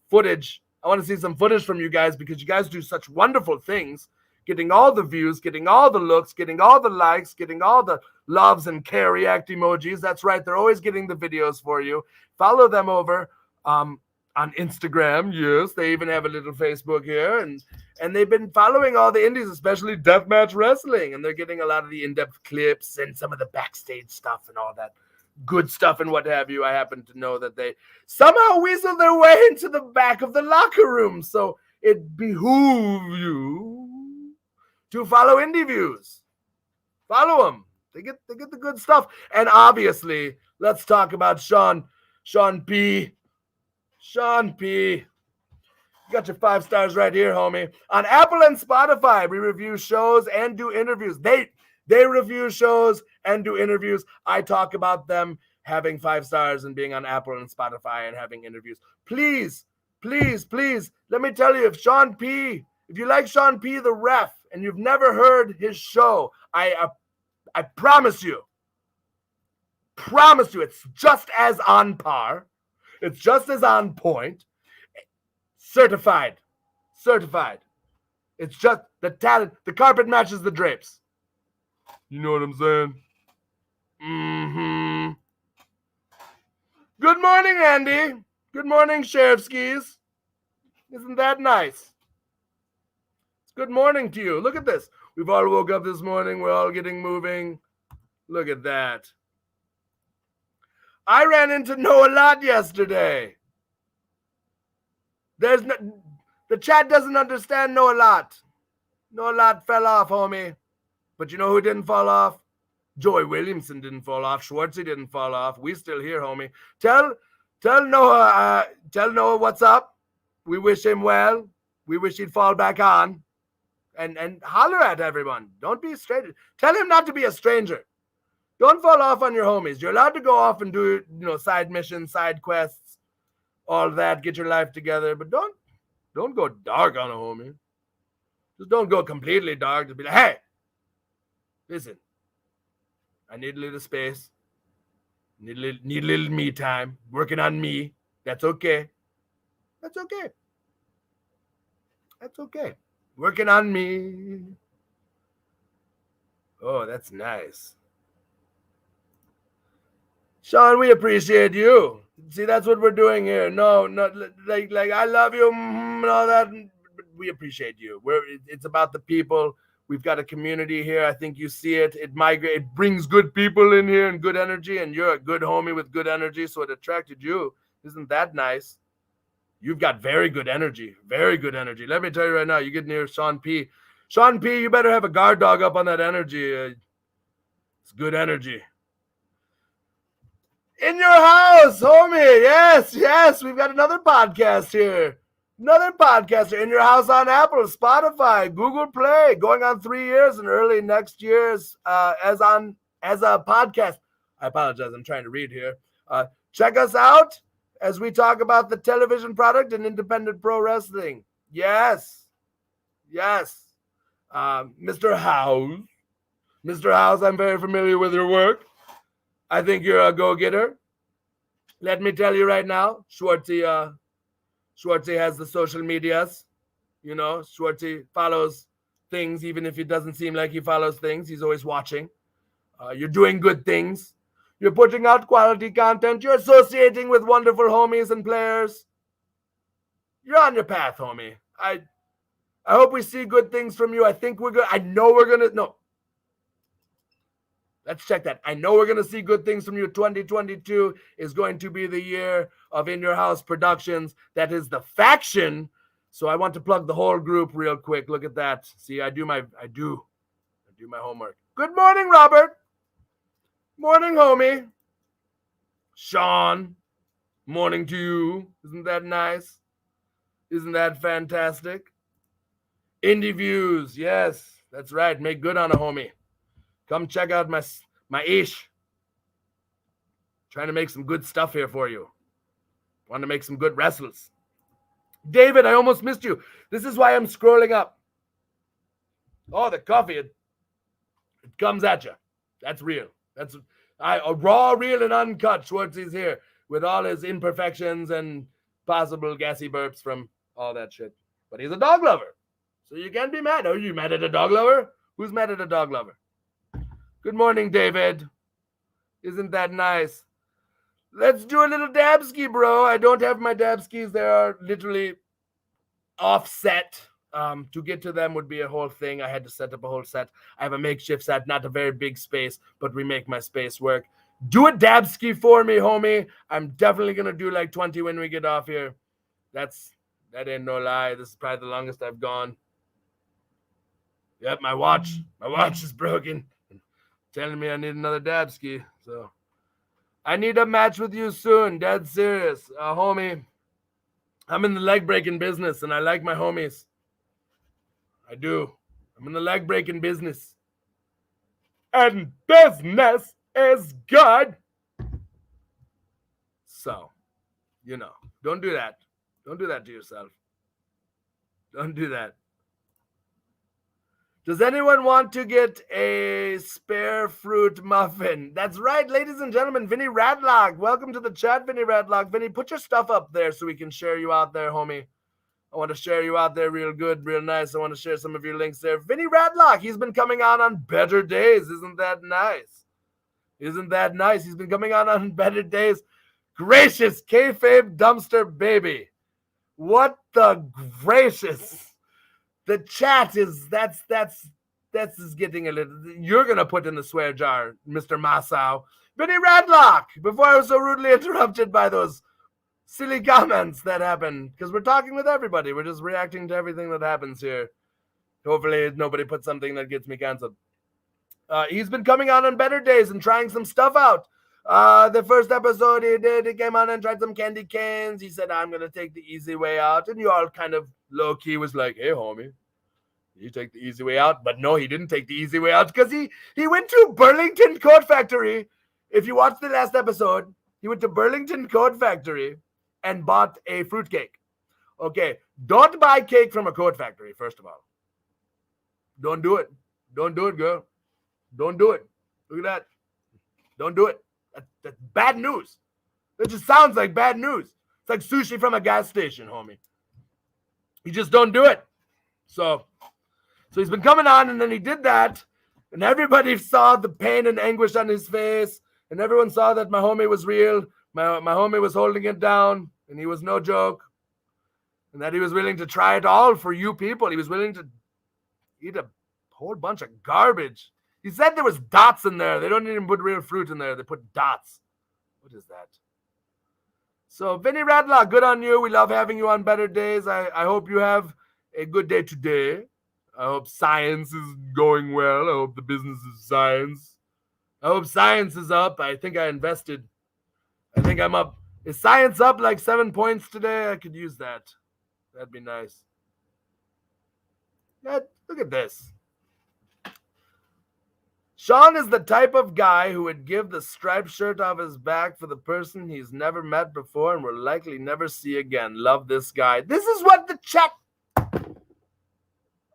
footage. I want to see some footage from you guys because you guys do such wonderful things. Getting all the views, getting all the looks, getting all the likes, getting all the loves and care react emojis. That's right. They're always getting the videos for you. Follow them over on Instagram. Yes, they even have a little Facebook here. And they've been following all the indies, especially Deathmatch Wrestling. And they're getting a lot of the in-depth clips and some of the backstage stuff and all that good stuff and what have you. I happen to know that they somehow weasel their way into the back of the locker room. So it behooves you to follow Indie Views. Follow them. They get the good stuff. And obviously, let's talk about Sean P. Sean P. You got your 5 stars right here, homie. On Apple and Spotify, we review shows and do interviews. They review shows and do interviews. I talk about them having 5 stars and being on Apple and Spotify and having interviews. Please, please, please, let me tell you, if you like Sean P. the ref, and you've never heard his show, I promise you, it's just as on par. It's just as on point. Certified. It's just the talent. The carpet matches the drapes. You know what I'm saying? Mm-hmm. Good morning, Andy. Good morning, Sheriffskis. Isn't that nice? Good morning to you. Look at this. We've all woke up this morning. We're all getting moving. Look at that. I ran into Noah Lott yesterday. The chat doesn't understand Noah Lott. Noah Lott fell off, homie. But you know who didn't fall off? Joey Williamson didn't fall off. Schwartzy didn't fall off. We still here, homie. Tell Noah what's up. We wish him well. We wish he'd fall back on. And holler at everyone. Don't be a stranger. Tell him not to be a stranger. Don't fall off on your homies. You're allowed to go off and do, side missions, side quests, all that. Get your life together. But don't go dark on a homie. Just don't go completely dark. Just be like, hey, listen, I need a little space. Need a little me time. Working on me. That's okay. That's okay. That's okay. Working on me. Oh, that's nice. Sean, we appreciate you. See, that's what we're doing here. No, like I love you and all that. We appreciate you. It's about the people. We've got a community here. I think you see it. It brings good people in here and good energy, and you're a good homie with good energy, so it attracted you. Isn't that nice? You've got very good energy. Very good energy. Let me tell you right now, you get near Sean P. Sean P, you better have a guard dog up on that energy. It's good energy. In your house, homie. Yes. We've got another podcast here. Another podcaster in your house on Apple, Spotify, Google Play, going on 3 years and early next year's as a podcast. I apologize. I'm trying to read here. Check us out as we talk about the television product and independent pro wrestling. Yes. Mr. House, I'm very familiar with your work. I think you're a go-getter. Let me tell you right now, Schwartzy has the social medias. Schwartzy follows things, even if it doesn't seem like he follows things. He's always watching. You're doing good things. You're putting out quality content. You're associating with wonderful homies and players. You're on your path, homie. I hope we see good things from you. I think we're good. I know we're going to. No. Let's check that. I know we're going to see good things from you. 2022 is going to be the year of In Your House Productions. That is the faction. So I want to plug the whole group real quick. Look at that. See, I do do my homework. Good morning, Robert. Morning, homie. Sean. Morning to you. Isn't that nice? Isn't that fantastic? Indie Views. Yes, that's right. Make good on a homie. Come check out my ish. Trying to make some good stuff here for you. Want to make some good wrestles. David, I almost missed you. This is why I'm scrolling up. Oh, the coffee. It comes at you. That's real. That's a raw, real, and uncut. Schwartzy's here with all his imperfections and possible gassy burps from all that shit. But he's a dog lover. So you can't be mad. Are you mad at a dog lover? Who's mad at a dog lover? Good morning, David. Isn't that nice? Let's do a little dabski, bro. I don't have my dabskis. They are literally offset. To get to them would be a whole thing. I had to set up a whole set. I have a makeshift set, not a very big space, but we make my space work. Do a dabski for me, homie. I'm definitely going to do like 20 when we get off here. That ain't no lie. This is probably the longest I've gone. Yep, my watch is broken. Telling me I need another dabski. So I need a match with you soon. Dead serious. Homie, I'm in the leg breaking business and I like my homies. I do. I'm in the leg breaking business. And business is good. So, don't do that. Don't do that to yourself. Don't do that. Does anyone want to get a spare fruit muffin? That's right, ladies and gentlemen. Vinny Radlock. Welcome to the chat, Vinny Radlock. Vinny, put your stuff up there so we can share you out there, homie. I want to share you out there real good, real nice. I want to share some of your links there. Vinny Radlock, he's been coming on better days. Isn't that nice? Isn't that nice? He's been coming on better days. Gracious kayfabe dumpster baby. What the gracious. The chat is, that's is getting a little, you're going to put in the swear jar, Mr. Massow. Vinny Radlock, before I was so rudely interrupted by those silly comments that happen, because we're talking with everybody. We're just reacting to everything that happens here. Hopefully nobody puts something that gets me canceled. He's been coming on better days and trying some stuff out. The first episode he came on and tried some candy canes. He said, I'm going to take the easy way out. And you all kind of low-key was like, hey, homie, you take the easy way out. But no, he didn't take the easy way out because he went to Burlington Coat Factory. If you watched the last episode, he went to Burlington Coat Factory and bought a fruitcake. Okay, don't buy cake from a coat factory, first of all. Don't do it. Don't do it, girl. Don't do it. Look at that. Don't do it. That's bad news. That just sounds like bad news. It's like sushi from a gas station, homie. You just don't do it. So he's been coming on, and then he did that, and everybody saw the pain and anguish on his face, and everyone saw that my homie was real. My homie was holding it down, and he was no joke, and that he was willing to try it all for you people. He was willing to eat a whole bunch of garbage. He said there was dots in there. They don't even put real fruit in there. They put dots. What is that? So, Vinny Radlock, good on you. We love having you on better days. I hope you have a good day today. I hope science is going well. I hope the business is science. I hope science is up. I think I invested. I think I'm up. Is science up like 7 points today? I could use that. That'd be nice. Yeah, look at this. Sean is the type of guy who would give the striped shirt off his back for the person he's never met before and will likely never see again. Love this guy. This is what the chat...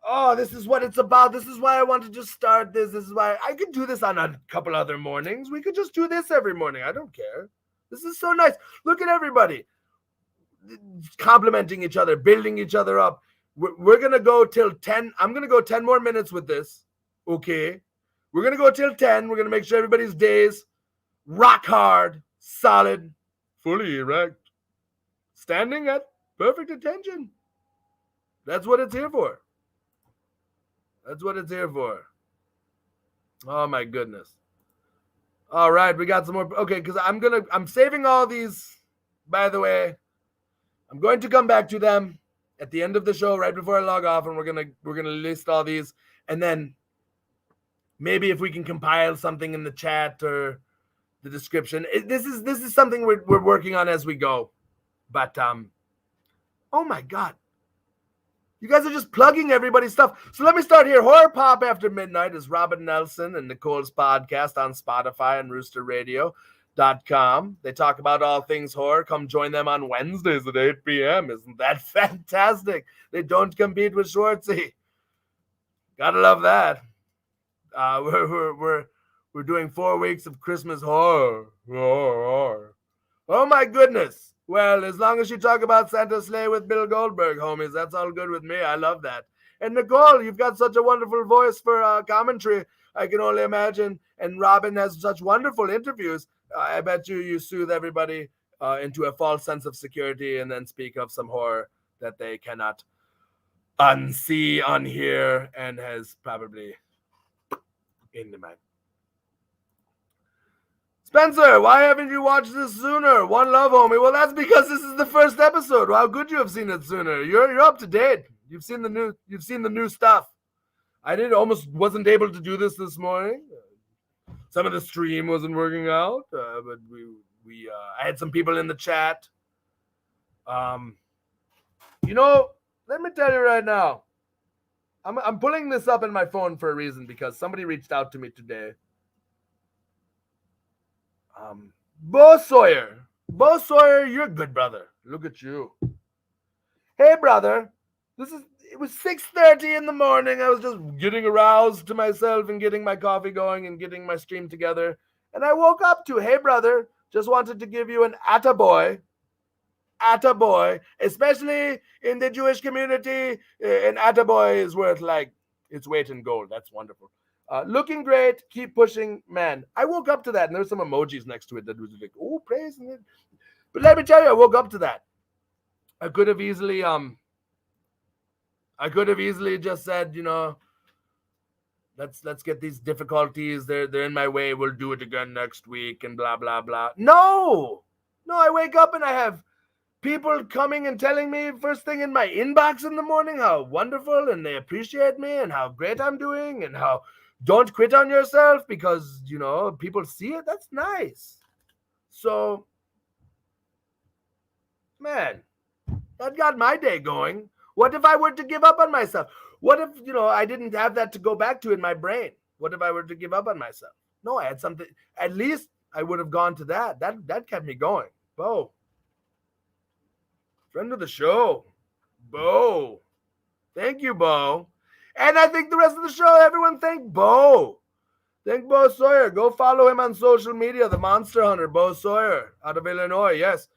Oh, this is what it's about. This is why I want to just start this. This is why I could do this on a couple other mornings. We could just do this every morning. I don't care. This is so nice. Look at everybody complimenting each other, building each other up. We're going to go till 10. I'm going to go 10 more minutes with this. Okay. We're going to go till 10. We're going to make sure everybody's days rock hard, solid, fully erect, standing at perfect attention. That's what it's here for. That's what it's here for. Oh, my goodness. All right, we got some more. Okay, because I'm saving all these, by the way. I'm going to come back to them at the end of the show, right before I log off, and we're gonna list all these. And then maybe if we can compile something in the chat or the description. This is something we're working on as we go. But oh my God. You guys are just plugging everybody's stuff. So let me start here. Horror Pop After Midnight is Robin Nelson and Nicole's podcast on Spotify and roosterradio.com. They talk about all things horror. Come join them on Wednesdays at 8 p.m. Isn't that fantastic? They don't compete with Schwartzy. Gotta love that. We're doing 4 weeks of Christmas horror. Oh my goodness. Well, as long as you talk about Santa's Sleigh with Bill Goldberg, homies, that's all good with me. I love that. And Nicole, you've got such a wonderful voice for commentary. I can only imagine. And Robin has such wonderful interviews. I bet you soothe everybody into a false sense of security and then speak of some horror that they cannot unsee, unhear, and has probably in the mind. Spencer, why haven't you watched this sooner? One love, homie. Well, that's because this is the first episode. How could you have seen it sooner? You're up to date. You've seen the new stuff. I almost wasn't able to do this morning. Some of the stream wasn't working out, but I had some people in the chat. Let me tell you right now. I'm pulling this up in my phone for a reason because somebody reached out to me today. Bo Sawyer, you're a good brother. Look at you. Hey, brother. It was 6:30 in the morning. I was just getting aroused to myself and getting my coffee going and getting my stream together. And I woke up to, hey, brother, just wanted to give you an attaboy, especially in the Jewish community. An attaboy is worth like its weight in gold. That's wonderful. Looking great. Keep pushing, man. I woke up to that, and there's some emojis next to it that was like, oh, praising it. But let me tell you, I woke up to that. I could have easily just said, let's get these difficulties. They're in my way. We'll do it again next week and blah blah blah. No, I wake up and I have people coming and telling me first thing in my inbox in the morning how wonderful and they appreciate me and how great I'm doing and how don't quit on yourself because, people see it. That's nice. So, man, that got my day going. What if I were to give up on myself? What if, I didn't have that to go back to in my brain? What if I were to give up on myself? No, I had something. At least I would have gone to that. That kept me going. Bo. Friend of the show. Bo. Thank you, Bo. And I think the rest of the show, everyone thank Bo. Thank Bo Sawyer. Go follow him on social media. The Monster Hunter, Bo Sawyer, out of Illinois. Yes.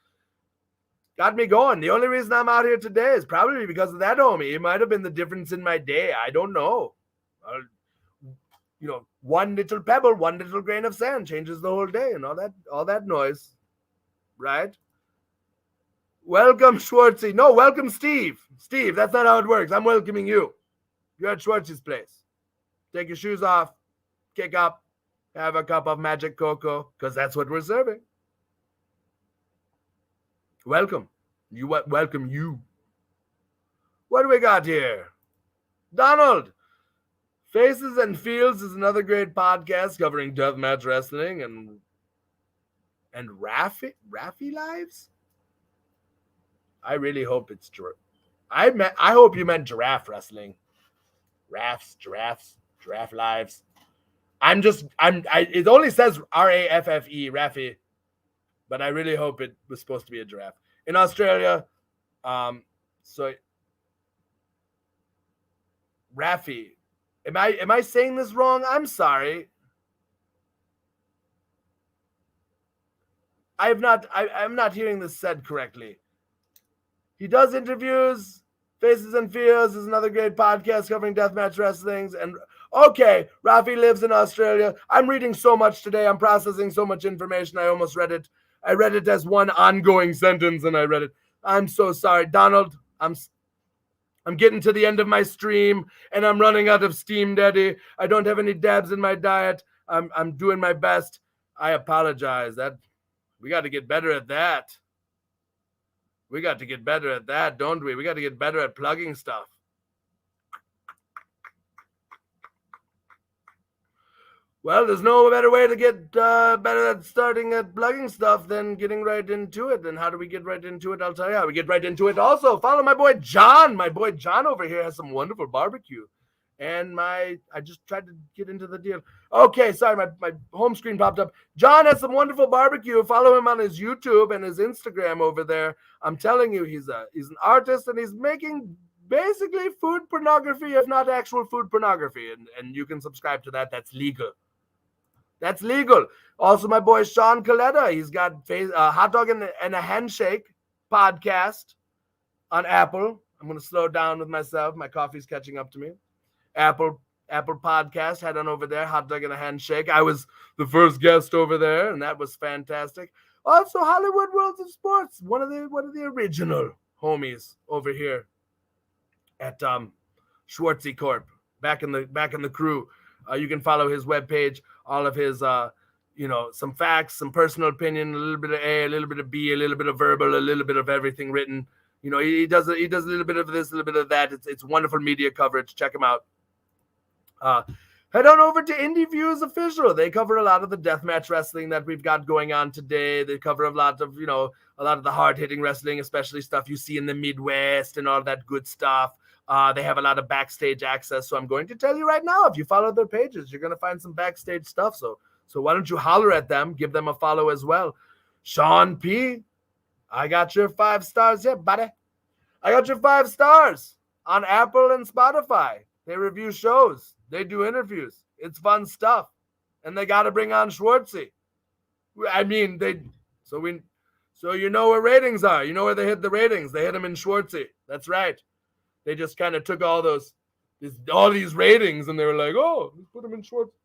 Got me going. The only reason I'm out here today is probably because of that, homie. It might have been the difference in my day. I don't know. One little pebble, one little grain of sand changes the whole day and all that noise. Right? Welcome, Schwartzy. No, welcome, Steve. Steve, that's not how it works. I'm welcoming you. You're at Schwartzy's place. Take your shoes off, kick up, have a cup of magic cocoa, because that's what we're serving. Welcome. Welcome you. What do we got here? Donald. Faces and Fields is another great podcast covering deathmatch wrestling and Raffy lives. I really hope it's true. I hope you meant giraffe wrestling. Giraffes, giraffe lives. It only says RAFFE, Raffy, but I really hope it was supposed to be a giraffe. In Australia, so Raffy. Am I saying this wrong? I'm sorry. I'm not hearing this said correctly. He does interviews. Faces and Fears is another great podcast covering deathmatch wrestlings. And okay, Rafi lives in Australia. I'm reading so much today. I'm processing so much information. I almost read it. I read it as one ongoing sentence, and I read it. I'm so sorry, Donald. I'm getting to the end of my stream, and I'm running out of steam, Daddy. I don't have any dabs in my diet. I'm doing my best. I apologize. We got to get better at that. We got to get better at that, don't we? We got to get better at plugging stuff. Well, there's no better way to get better at starting at plugging stuff than getting right into it. And how do we get right into it? I'll tell you how we get right into it. Also, follow my boy John. My boy John over here has some wonderful barbecue. And I just tried to get into the deal. Okay, sorry, my home screen popped up. John has some wonderful barbecue. Follow him on his YouTube and his Instagram over there. I'm telling you, he's an artist, and he's making basically food pornography, if not actual food pornography. And you can subscribe to that. That's legal. That's legal. Also, my boy Sean Coletta, he's got Hot Dog and a Handshake podcast on Apple. I'm going to slow down with myself. My coffee's catching up to me. Apple podcast, head on over there. Hot Dog and a Handshake. I was the first guest over there, and that was fantastic. Also, Hollywood Worlds of Sports, one of the original homies over here at Schwartzy Corp. Back in the crew. You can follow his webpage, all of his, some facts, some personal opinion, a little bit of A, a little bit of B, a little bit of verbal, a little bit of everything written. He does a little bit of this, a little bit of that. It's wonderful media coverage. Check him out. Head on over to Indie Views Official. They cover a lot of the deathmatch wrestling that we've got going on today. They cover a lot of the hard-hitting wrestling, especially stuff you see in the Midwest and all that good stuff. They have a lot of backstage access. So I'm going to tell you right now, if you follow their pages, you're going to find some backstage stuff. So why don't you holler at them? Give them a follow as well. Sean P., I got your 5 stars. Yeah, buddy. I got your 5 stars on Apple and Spotify. They review shows. They do interviews. It's fun stuff. And they got to bring on Schwartzy. I mean, so you know where ratings are. You know where they hit the ratings. They hit them in Schwartzy. That's right. They just kind of took all these ratings, and they were like, oh, let's put them in Schwartz.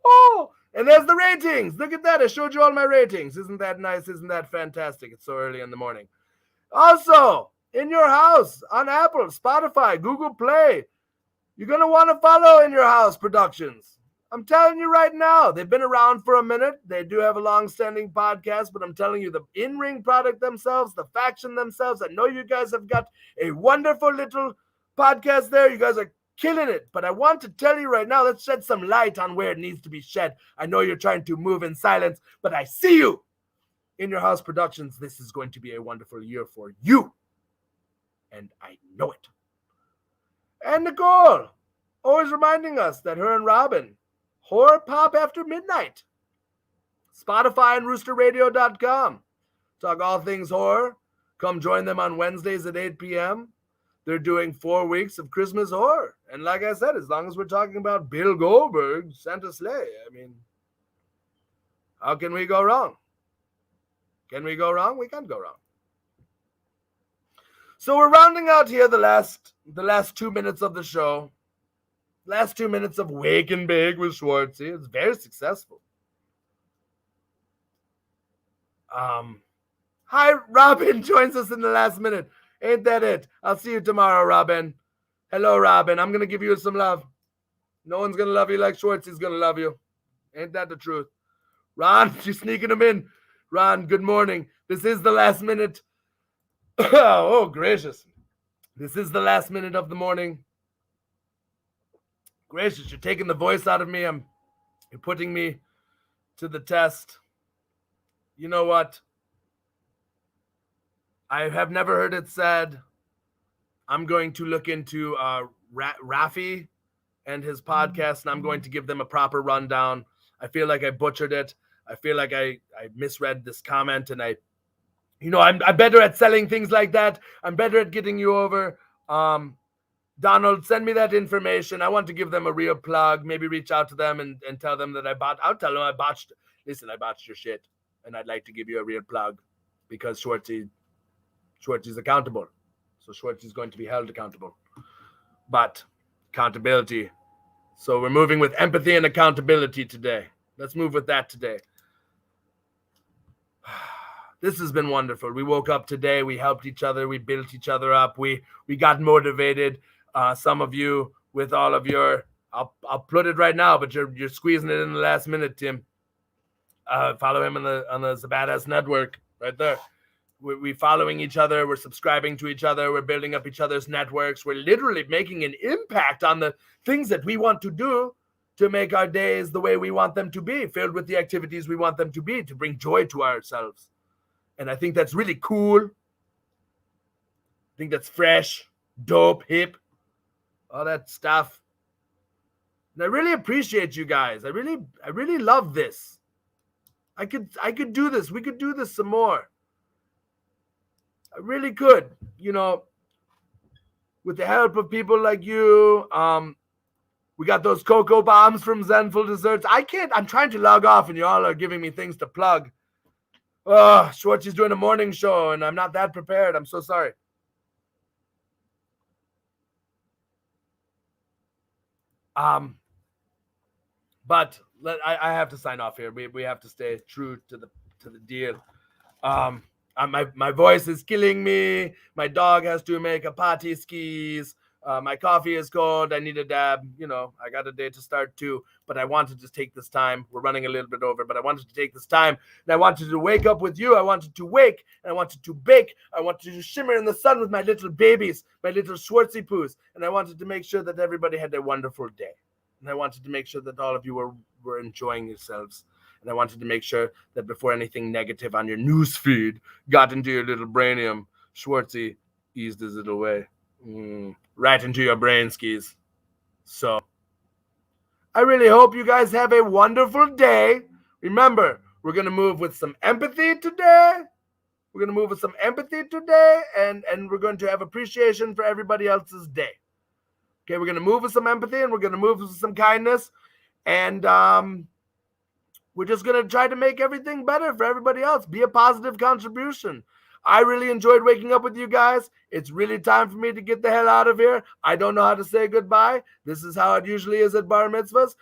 Oh, and there's the ratings. Look at that. I showed you all my ratings. Isn't that nice? Isn't that fantastic? It's so early in the morning. Also, in your house, on Apple, Spotify, Google Play, you're going to want to follow In Your House Productions. I'm telling you right now, they've been around for a minute. They do have a long-standing podcast, but I'm telling you, the in-ring product themselves, the faction themselves, I know you guys have got a wonderful little podcast there. You guys are killing it. But I want to tell you right now, let's shed some light on where it needs to be shed. I know you're trying to move in silence, but I see you. In Your House Productions, this is going to be a wonderful year for you. And I know it. And Nicole, always reminding us that her and Robin, Horror Pop After Midnight. Spotify and roosterradio.com. Talk all things horror. Come join them on Wednesdays at 8 p.m. They're doing 4 weeks of Christmas horror. And like I said, as long as we're talking about Bill Goldberg, Santa Slay, I mean, how can we go wrong? Can we go wrong? We can't go wrong. So we're rounding out here the last 2 minutes of the show. Last 2 minutes of Wake and Bake with Schwartzy. It's very successful. Hi, Robin joins us in the last minute. Ain't that it? I'll see you tomorrow, Robin. Hello, Robin. I'm going to give you some love. No one's going to love you like Schwartzy's going to love you. Ain't that the truth? Ron, she's sneaking them in. Ron, good morning. This is the last minute. Oh, gracious. This is the last minute of the morning. Gracious, you're taking the voice out of me. You're putting me to the test. You know what? I have never heard it said. I'm going to look into Rafi and his podcast, and I'm going to give them a proper rundown. I feel like I butchered it. I feel like I misread this comment, and I'm better at selling things like that. I'm better at getting you over. Donald, send me that information. I want to give them a real plug. Maybe reach out to them and tell them that I'll tell them I botched your shit, and I'd like to give you a real plug because Schwartzy's accountable. So Schwartzy's going to be held accountable. But accountability. So we're moving with empathy and accountability today. Let's move with that today. This has been wonderful. We woke up today. We helped each other. We built each other up. We got motivated. Some of you with all of your, I'll put it right now, but you're squeezing it in the last minute, Tim. Follow him on the Badass Network right there. We following each other. We're subscribing to each other. We're building up each other's networks. We're literally making an impact on the things that we want to do. to make our days the way we want them to be, filled with the activities we want them to be, to bring joy to ourselves. And I think that's really cool. I think that's fresh, dope, hip, all that stuff. And I really appreciate you guys. I really love this. I could do this. We could do this some more. I really could, with the help of people like you. We got those cocoa bombs from ZENFUL Desserts. I'm trying to log off and you all are giving me things to plug. Oh, Schwartzy's doing a morning show and I'm not that prepared. I'm so sorry. But I have to sign off here. We have to stay true to the deal. My voice is killing me. My dog has to make a Perryskies. My coffee is cold. I need a dab. I got a day to start too. But I wanted to take this time. We're running a little bit over, but I wanted to take this time. And I wanted to wake up with you. I wanted to wake. And I wanted to bake. I wanted to shimmer in the sun with my little babies, my little Schwartzy poos. And I wanted to make sure that everybody had a wonderful day. And I wanted to make sure that all of you were enjoying yourselves. And I wanted to make sure that before anything negative on your news feed got into your little brainium, Schwartzy eased his little way. Right into your brain skis. So I really hope you guys have a wonderful day. Remember, we're going to move with some empathy today. And we're going to have appreciation for everybody else's day. Okay, we're going to move with some empathy and we're going to move with some kindness. And we're just going to try to make everything better for everybody else. Be a positive contribution. I really enjoyed waking up with you guys. It's really time for me to get the hell out of here. I don't know how to say goodbye. This is how it usually is at bar mitzvahs.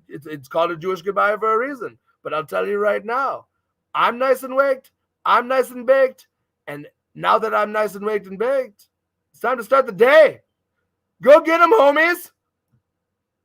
It's called a Jewish goodbye for a reason. But I'll tell you right now, I'm nice and waked. I'm nice and baked. And now that I'm nice and waked and baked, it's time to start the day. Go get them, homies.